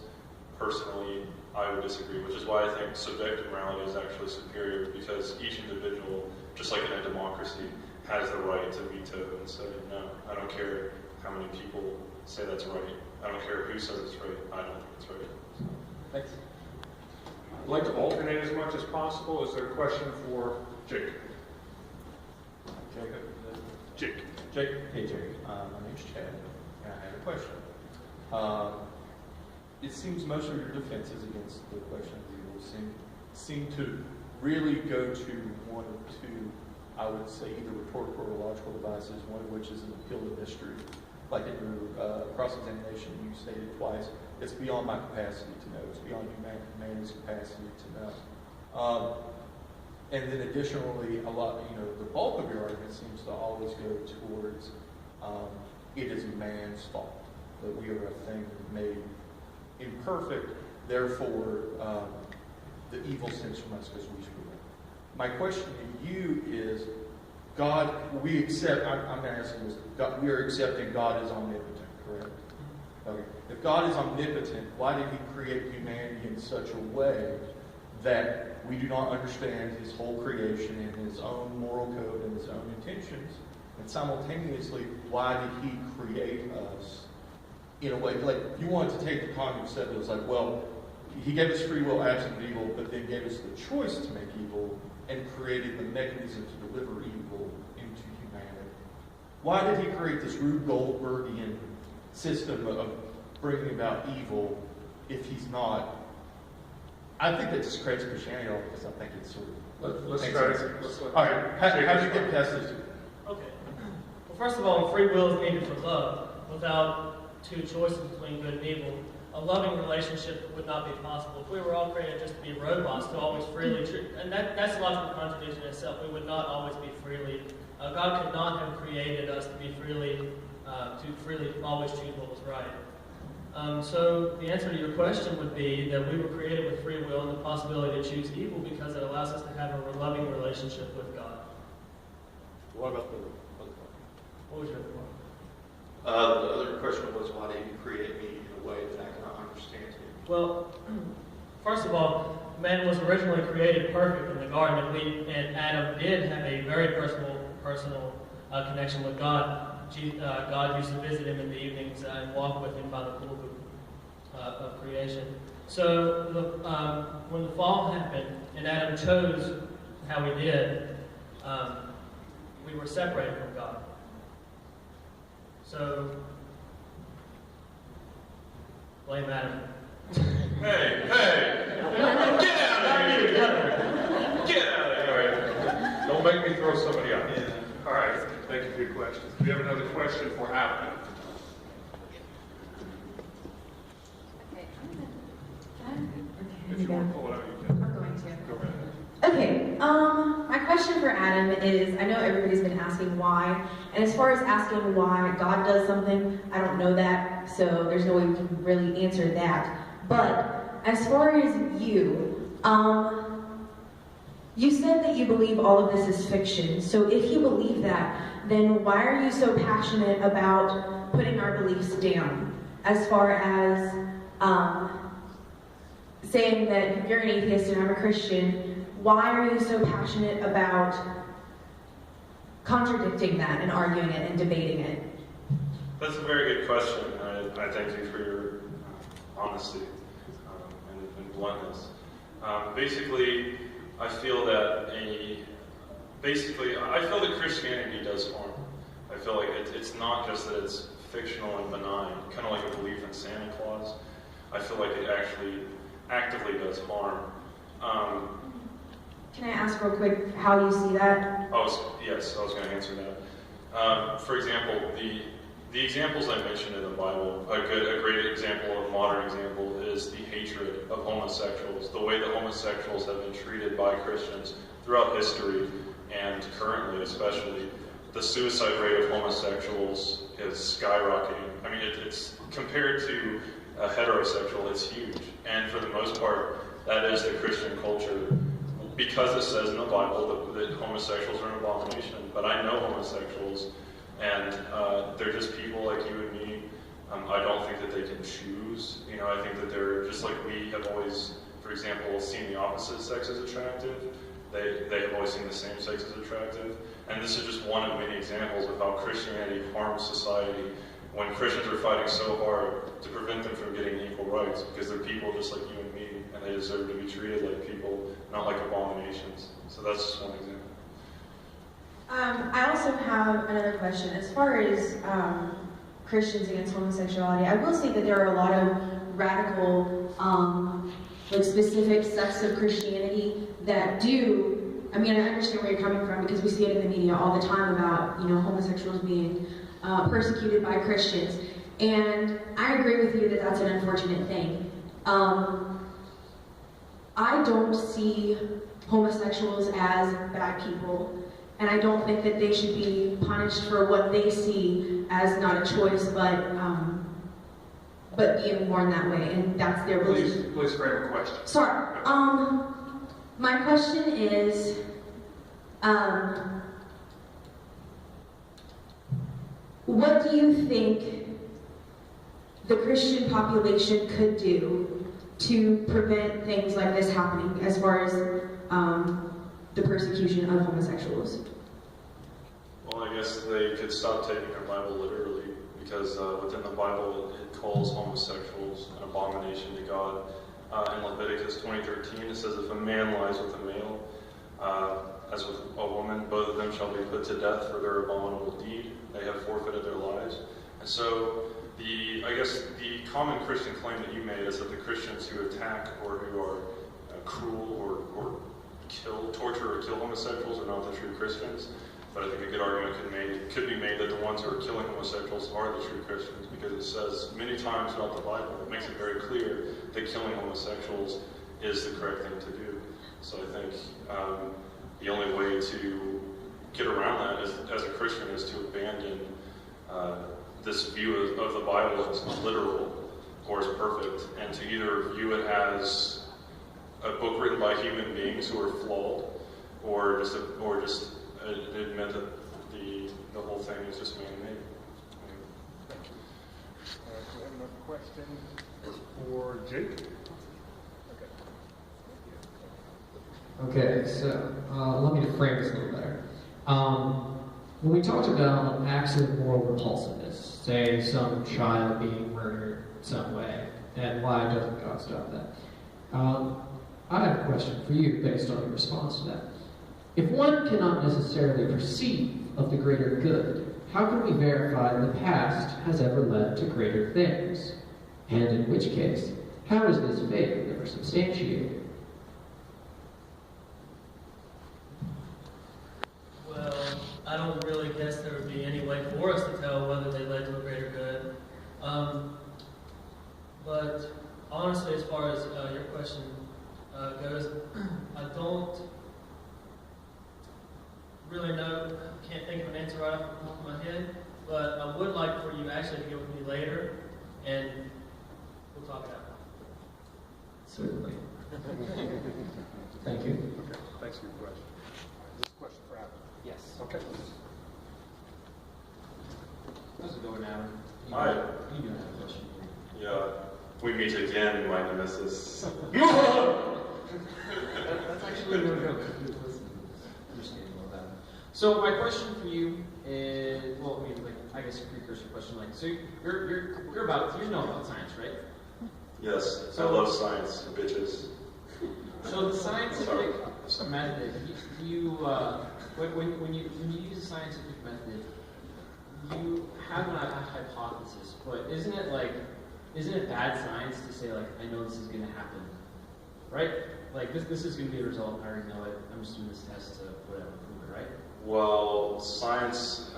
Personally, I would disagree, which is why I think subjective morality is actually superior, because each individual, just like in a democracy, has the right to veto and say, no, I don't care how many people say that's right. I don't care who says it's right. I don't think it's right. Thanks. I'd like to alternate as much as possible. Is there a question for Jake? Jake. Hey, Jerry. My name's Chad, and I have a question. It seems most of your defenses against the question of evil seem to really go to one of two, I would say, either rhetorical or logical devices, one of which is an appeal to mystery. Like in your cross-examination, you stated twice, it's beyond my capacity to know. It's beyond humanity's capacity to know. And then additionally, the bulk of your argument seems to always go towards it is man's fault, that we are a thing made imperfect, therefore the evil stems from us because we screw up. My question to you is, God, we accept, I'm asking this, God, we are accepting God is omnipotent, correct? Okay. If God is omnipotent, why did he create humanity in such a way that we do not understand his whole creation and his own moral code and his own intentions? And simultaneously, why did he create us in a way, like you wanted to take the concept that was like, well, he gave us free will absent of evil, but then gave us the choice to make evil and created the mechanism to deliver evil into humanity. Why did he create this Rube Goldbergian system of bringing about evil if he's not? I think that discredits Christianity because I think it's sort of... Let's try it. All right, how do you get past this? Okay. Well, first of all, free will is needed for love. Without two choices between good and evil, a loving relationship would not be possible. If we were all created just to be robots, to always freely choose, and that's a logical contradiction in itself. We would not always be freely. God could not have created us to be freely, always choose what was right. So the answer to your question would be that we were created with free will and the possibility to choose evil because it allows us to have a loving relationship with God. What about the other part? What was your other one? The other question was, why did you create me in a way that I cannot understand you? Well, first of all, man was originally created perfect in the garden, and Adam did have a very personal connection with God. God used to visit him in the evenings and walk with him by the pool of creation. So when the fall happened and Adam chose how he did, we were separated from God. So, blame Adam. Hey! Get out of here! Get out of here! Don't make me throw somebody out. All right, thank you for your questions. Do we have another question for Adam? If you want to pull it out, you can. I'm going to. Go ahead. Okay, my question for Adam is, I know everybody's been asking why, and as far as asking why God does something, I don't know that, so there's no way we can really answer that. But as far as you, you said that you believe all of this is fiction, so if you believe that, then why are you so passionate about putting our beliefs down? As far as saying that you're an atheist and I'm a Christian, why are you so passionate about contradicting that and arguing it and debating it? That's a very good question. I thank you for your honesty and bluntness. Basically, I feel that Christianity does harm. I feel like it's not just that it's fictional and benign, kind of like a belief in Santa Claus. I feel like it actually actively does harm. Can I ask real quick how you see that? Yes, I was going to answer that. For example, the examples I mentioned in the Bible, a great example, a modern example, is the hatred of homosexuals, the way that homosexuals have been treated by Christians throughout history, and currently especially. The suicide rate of homosexuals is skyrocketing. I mean, it's compared to a heterosexual, it's huge. And for the most part, that is the Christian culture. Because it says in the Bible that homosexuals are an abomination. But I know homosexuals, and they're just people like you and me. I don't think that they can choose. I think that they're just like we have always, for example, seen the opposite sex as attractive. They have always seen the same sex as attractive. And this is just one of many examples of how Christianity harms society when Christians are fighting so hard to prevent them from getting equal rights, because they're people just like you and me, and they deserve to be treated like people, not like abominations. So that's just one example. I also have another question. As far as Christians against homosexuality, I will say that there are a lot of radical, specific sects of Christianity that do. I mean, I understand where you're coming from because we see it in the media all the time about, homosexuals being persecuted by Christians. And I agree with you that that's an unfortunate thing. I don't see homosexuals as bad people, and I don't think that they should be punished for what they see as not a choice, but being born that way, and that's their belief. Please frame a question. Sorry. My question is, what do you think the Christian population could do to prevent things like this happening as far as the persecution of homosexuals? Well, I guess they could stop taking their Bible literally, because within the Bible it calls homosexuals an abomination to God. In Leviticus 20:13 it says, if a man lies with a male, as with a woman, both of them shall be put to death for their abominable deed. They have forfeited their lives. And so I guess the common Christian claim that you made is that the Christians who attack or who are cruel or torture or kill homosexuals are not the true Christians. But I think a good argument could be made that the ones who are killing homosexuals are the true Christians, because it says many times throughout the Bible, it makes it very clear that killing homosexuals is the correct thing to do. So I think the only way to get around that as a Christian is to abandon this view of the Bible as literal, or is perfect, and to either view it as a book written by human beings who are flawed, or just admit that the whole thing is just man-made. Thank you. Do we have another question for Jake? Okay, so let me frame this a little better. When we talked about acts of moral repulsiveness, say some child being murdered some way, and why doesn't God stop that? I have a question for you based on your response to that. If one cannot necessarily perceive of the greater good, how can we verify that the past has ever led to greater things? And in which case, how is this faith ever substantiated? Well, I don't really guess there would be any way for us to tell whether they led to a greater good. But honestly, as far as your question goes, I don't really know, can't think of an answer right off the top of my head, but I would like for you actually to get with me later, and we'll talk it out. Certainly. Thank you. Okay, thanks for your question. Is this a question for Adam? Yes. Okay. How's it going, Adam? Hi. You do have a question. Yeah, we meet again, my nemesis. That's actually really good. Understandable about it. So my question for you is, well, I mean, like, I guess a precursor question, like, so you're about, you know about science, right? Yes, So- I love science, bitches. So the scientific method, when you use a scientific method, you have a hypothesis, but isn't it bad science to say, like, I know this is going to happen, right? Like, this is going to be a result, I already know it, I'm just doing this test to whatever, prove it, right? Well, science,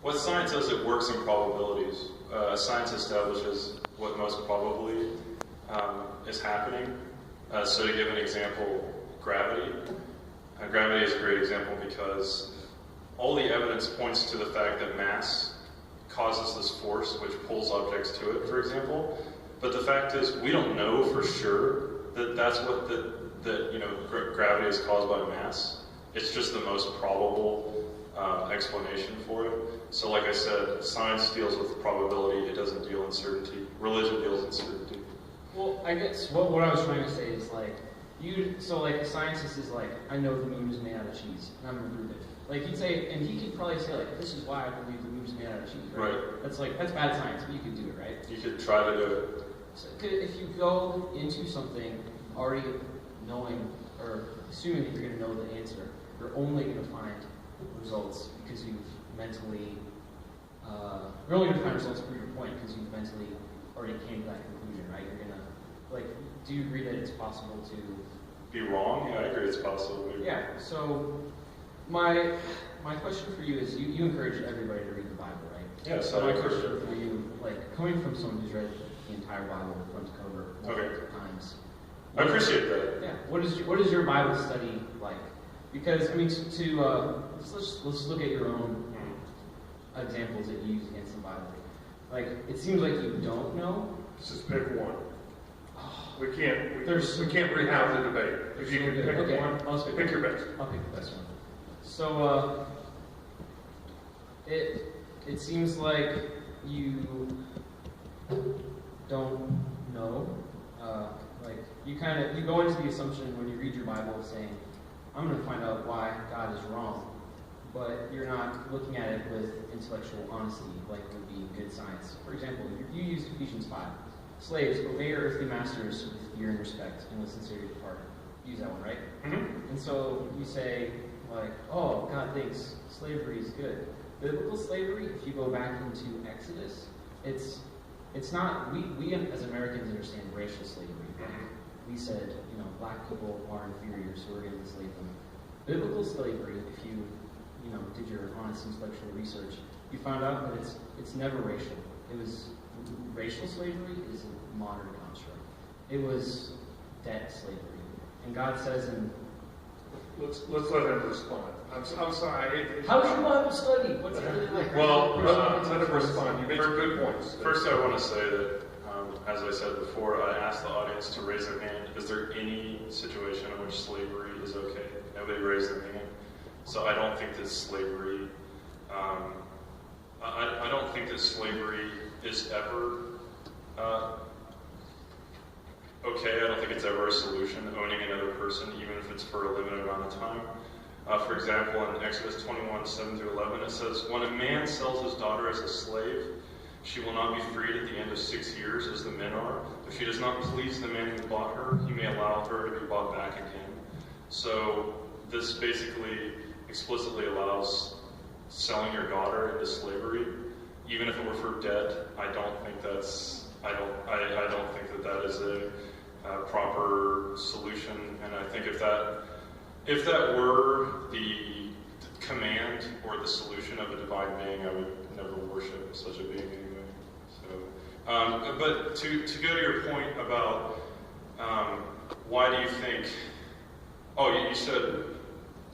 what science does, it works in probabilities. Science establishes what most probably is happening. So to give an example, gravity. Gravity is a great example because all the evidence points to the fact that mass causes this force which pulls objects to it, for example. But the fact is, we don't know for sure that that's what gravity is caused by mass. It's just the most probable explanation for it. So like I said, science deals with probability, it doesn't deal in certainty. Religion deals in certainty. Well, I guess what I was trying to say is, like, a scientist is like, I know the moon is made out of cheese, and I'm going to prove it. Like, he'd say, and he could probably say, like, this is why I believe the moon is made out of cheese, right? Right. That's bad science, but you could do it, right? You could try to do it. So if you go into something already knowing, or assuming that you're going to know the answer, you're only going to find results because you've mentally, you're only going to find results to prove your point because you've mentally already came to that conclusion, right? You're going to, like, do you agree that it's possible to Be wrong? Yeah, I agree it's possible. Yeah, so my question for you is, you encourage everybody to read the Bible, right? Yes, So I my encourage question it. for you, like, coming from someone who's read the entire Bible front to cover multiple times. I appreciate that. Yeah. What is your Bible study like? Because, I mean, let's look at your own examples that you use against the Bible. Like, it seems like you don't know. Let's just pick one. We can't rehouse the debate. If you can pick one, I'll pick your best. I'll pick the best one. So, it seems like you don't know. Like, you go into the assumption when you read your Bible saying, I'm going to find out why God is wrong. But you're not looking at it with intellectual honesty like would be good science. For example, you use Ephesians 5. Slaves, obey your earthly masters with fear and respect and with sincerity of heart. Use that one, right? Mm-hmm. And so you say, like, oh, God thinks slavery is good. Biblical slavery, if you go back into Exodus, it's not, we as Americans understand racial slavery. Right? We said, black people are inferior, so we're going to enslave them. Biblical slavery, if you did your honest intellectual research, you found out that it's never racial. Racial slavery is a modern construct. It was debt slavery. And God says in... Let's let him respond. I'm sorry. How's your Bible study? What's it really like? Well, let him respond. You made some good points. First, I want to say that as I said before, I asked the audience to raise their hand. Is there any situation in which slavery is okay? Nobody raised their hand. So I don't think that slavery, I don't think that slavery is ever okay. I don't think it's ever a solution, owning another person, even if it's for a limited amount of time. For example, in Exodus 21:7-11, it says, "When a man sells his daughter as a slave, she will not be freed at the end of 6 years, as the men are. If she does not please the man who bought her, he may allow her to be bought back again." So this basically explicitly allows selling your daughter into slavery, even if it were for debt. I don't think that that is a proper solution. And I think if that were the command or the solution of a divine being, I would never worship such a being anyway. So, but to go to your point about why do you think? Oh, you said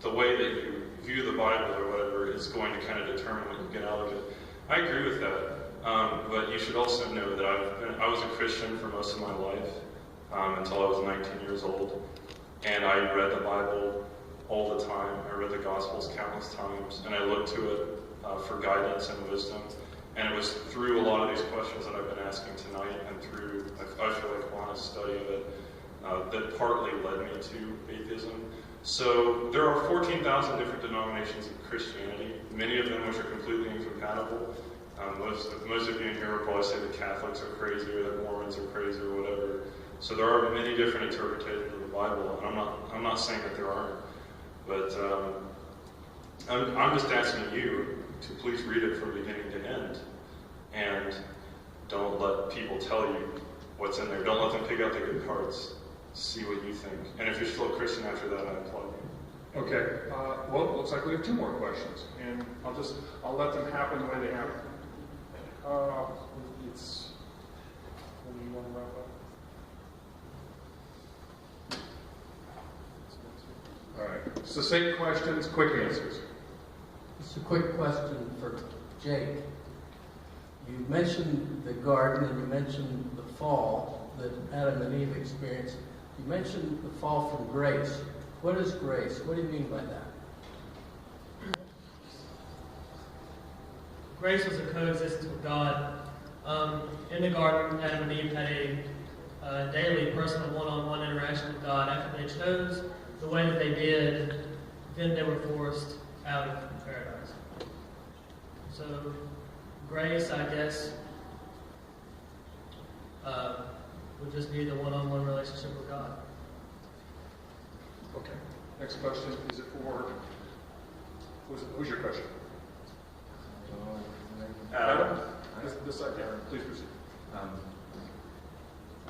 the way that you view the Bible or whatever is going to kind of determine what you get out of it. I agree with that, but you should also know that I was a Christian for most of my life until I was 19 years old, and I read the Bible all the time. I read the Gospels countless times, and I looked to it for guidance and wisdom. And it was through a lot of these questions that I've been asking tonight, and through, I feel like, honest study of it, that partly led me to atheism. So there are 14,000 different denominations of Christianity, many of them which are completely incompatible. Most of you in here will probably say that Catholics are crazy or that Mormons are crazy or whatever. So there are many different interpretations of the Bible, and I'm not saying that there aren't, but I'm just asking you to please read it from beginning to end, and don't let people tell you what's in there. Don't let them pick out the good parts. See what you think. And if you're still a Christian after that, I applaud you. Okay, well, it looks like we have 2 more questions, and I'll let them happen the way they happen. When do you want to wrap up? All right, succinct questions, quick answers. Just a quick question for Jake. You mentioned the garden and you mentioned the fall that Adam and Eve experienced. You mentioned the fall from grace. What is grace? What do you mean by that? Grace was a coexistence with God. In the garden, Adam and Eve had a daily personal one-on-one interaction with God. After they chose the way that they did, then they were forced out of paradise. So grace, I guess, would just be the one-on-one relationship with God. Okay. Next question. Is it for? Who's your question? Adam. This side. Please proceed. I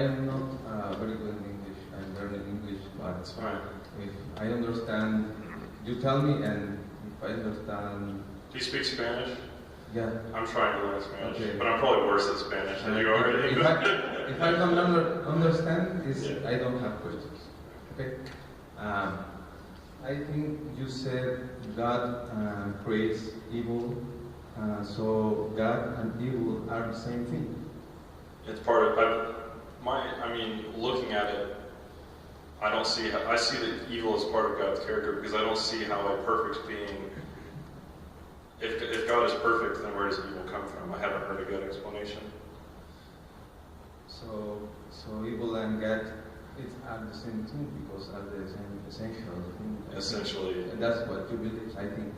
am not very good in English. I'm learning English, but if I understand, you tell me, and if I understand. Do you speak Spanish? Yeah. I'm trying to learn Spanish, okay. But I'm probably worse at Spanish than you already. If I don't understand, I don't have questions. Okay. I think you said God creates evil, so God and evil are the same thing. It's part of looking at it, I see that evil is part of God's character, because I don't see how a perfect being, if God is perfect, then where does evil come from? I haven't heard a good explanation. So evil and God are the same thing, because are the same essential thing. Essentially. And that's what you believe, I think.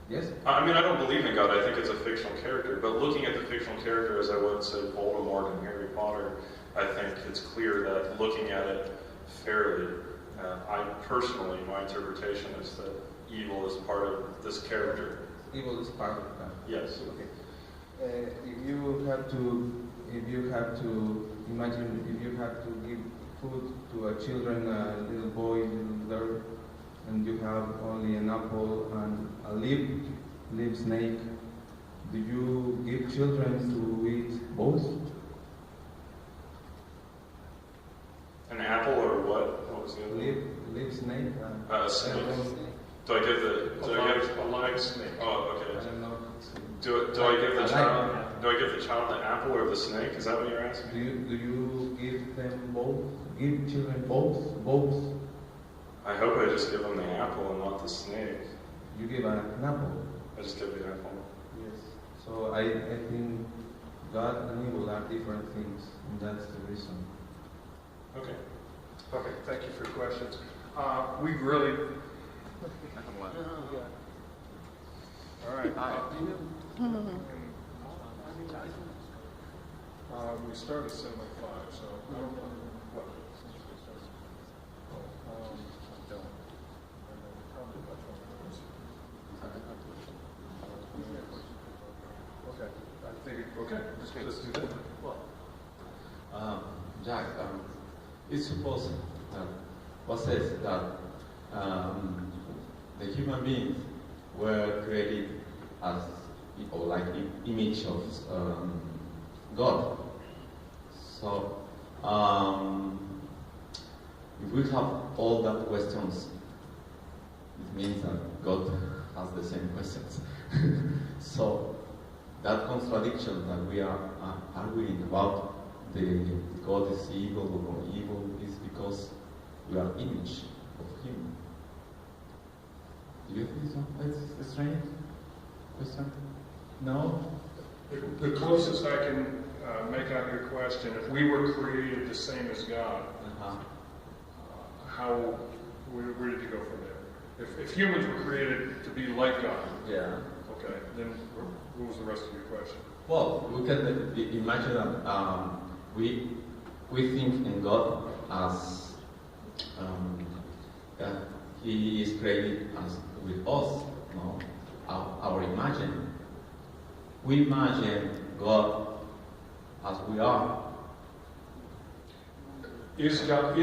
Yes? I don't believe in God. I think it's a fictional character. But looking at the fictional character, as I would say Voldemort and Harry Potter, I think it's clear that looking at it fairly, my interpretation is that evil is part of this character. Evil is part of God. Yes. Okay. If you have to give food to a little boy, little girl, and you have only an apple and a live snake, do you give children to eat both? An apple or what? What was the other one? Live snake. A snake. Do I give a live snake? Oh, okay. I don't know. Do I give the child? Do I give the child the apple or the snake? Is that what you're asking? Do you give them both? Give children both? Both? I hope I just give them the apple and not the snake. You give an apple. I just give the apple. Yes. So I think God and evil are different things, and that's the reason. Okay. Okay, thank you for your questions. We really... All right. We start at 7:05, so I don't know what. I don't. Probably about 20 minutes. Okay. I think, okay, let's do that. Jack, it's supposed what says that the human beings were created as or like image of God. So if we have all that questions, it means that God has the same questions. So that contradiction that we are arguing about the God is evil or evil is because we are image of Him. Do you think so? That's strange question? No? The closest I can make out your question, if we were created the same as God, where did you go from there? If humans were created to be like God, okay, then what was the rest of your question? Well, we can imagine that we think in God as He is created as with us, no? Our imagine. We imagine God as we are. Is God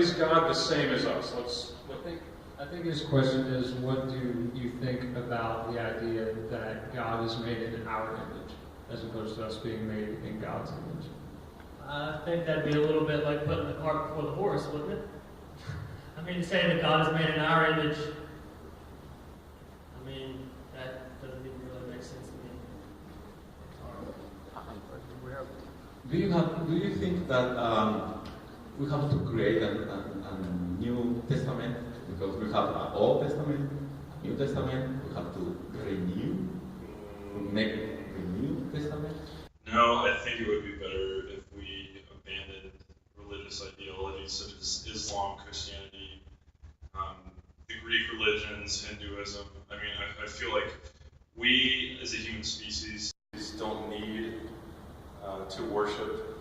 the same as us? I think his question is, what do you think about the idea that God is made in our image, as opposed to us being made in God's image? I think that'd be a little bit like putting the cart before the horse, wouldn't it? I mean, saying that God is made in our image, I mean, that doesn't even really make sense to me. Do you think that we have to create a New Testament? Because we have an Old Testament, New Testament, we have to make a New Testament? No, I think it would be better if we abandoned religious ideologies such as Islam, Christianity, the Greek religions, Hinduism. I mean, I feel like we, as a human species, don't need to worship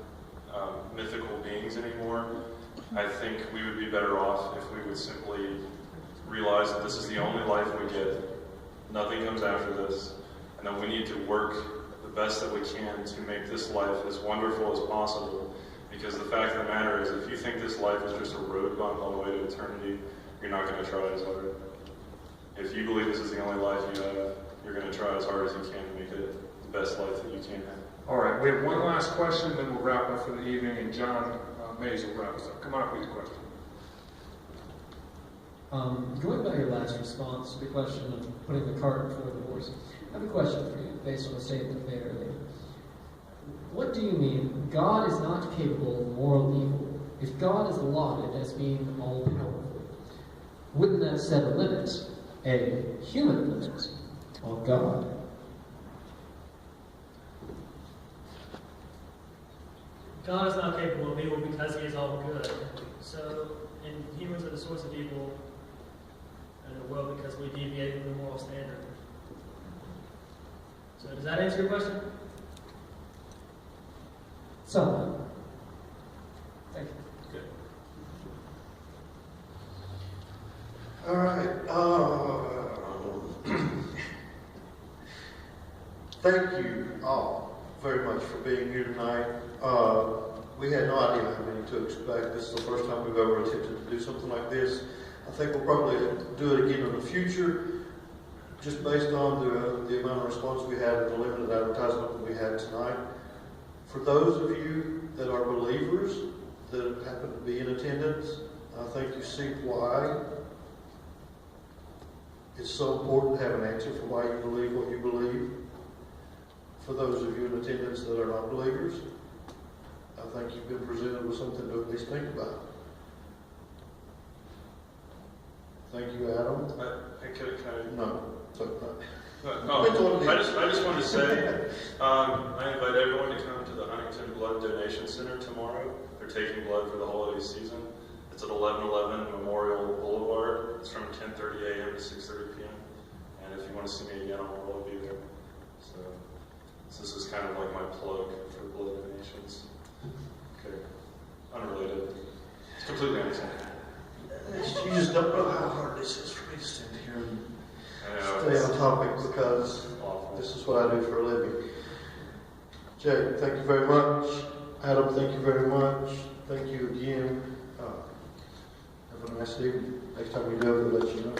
mythical beings anymore. I think we would be better off if we would simply realize that this is the only life we get. Nothing comes after this. And that we need to work the best that we can to make this life as wonderful as possible. Because the fact of the matter is, if you think this life is just a road bump on the way to eternity, you're not going to try as hard. If you believe this is the only life you have, you're going to try as hard as you can to make it the best life that you can have. All right, we have one last question, then we'll wrap up for the evening, and John Mays will wrap us up. Come on up with your question. Going by your last response to the question of putting the cart before the horse, I have a question for you, based on a statement made earlier. What do you mean, God is not capable of moral evil? If God is lauded as being all-powerful, wouldn't that set a limit, a human limit, on God? God is not capable of evil because He is all good. So, and humans are the source of evil in the world because we deviate from the moral standard. So, does that answer your question? Somewhat. Thank you. Good. All right. Thank you all very much for being here tonight. We had no idea how many to expect. This is the first time we've ever attempted to do something like this. I think we'll probably do it again in the future, just based on the amount of response we had and the limited advertisement that we had tonight. For those of you that are believers that happen to be in attendance, I think you see why it's so important to have an answer for why you believe what you believe. for those of you in attendance that are not believers, I think you've been presented with something to at least think about. Thank you, Adam. No. I just wanted to say, I invite everyone to come to the Huntington Blood Donation Center tomorrow. They're taking blood for the holiday season. It's at 1111 Memorial Boulevard. It's from 10:30 a.m. to 6:30 p.m. And if you want to see me again, I'll probably be there. So this is kind of like my plug for blood donations. Okay, unrelated. It's completely unrelated. You just don't know how hard this is for me to stand here and stay on topic because this is what I do for a living. Jake, thank you very much. Adam, thank you very much. Thank you again. Have a nice evening. Next time we do it, we'll let you know.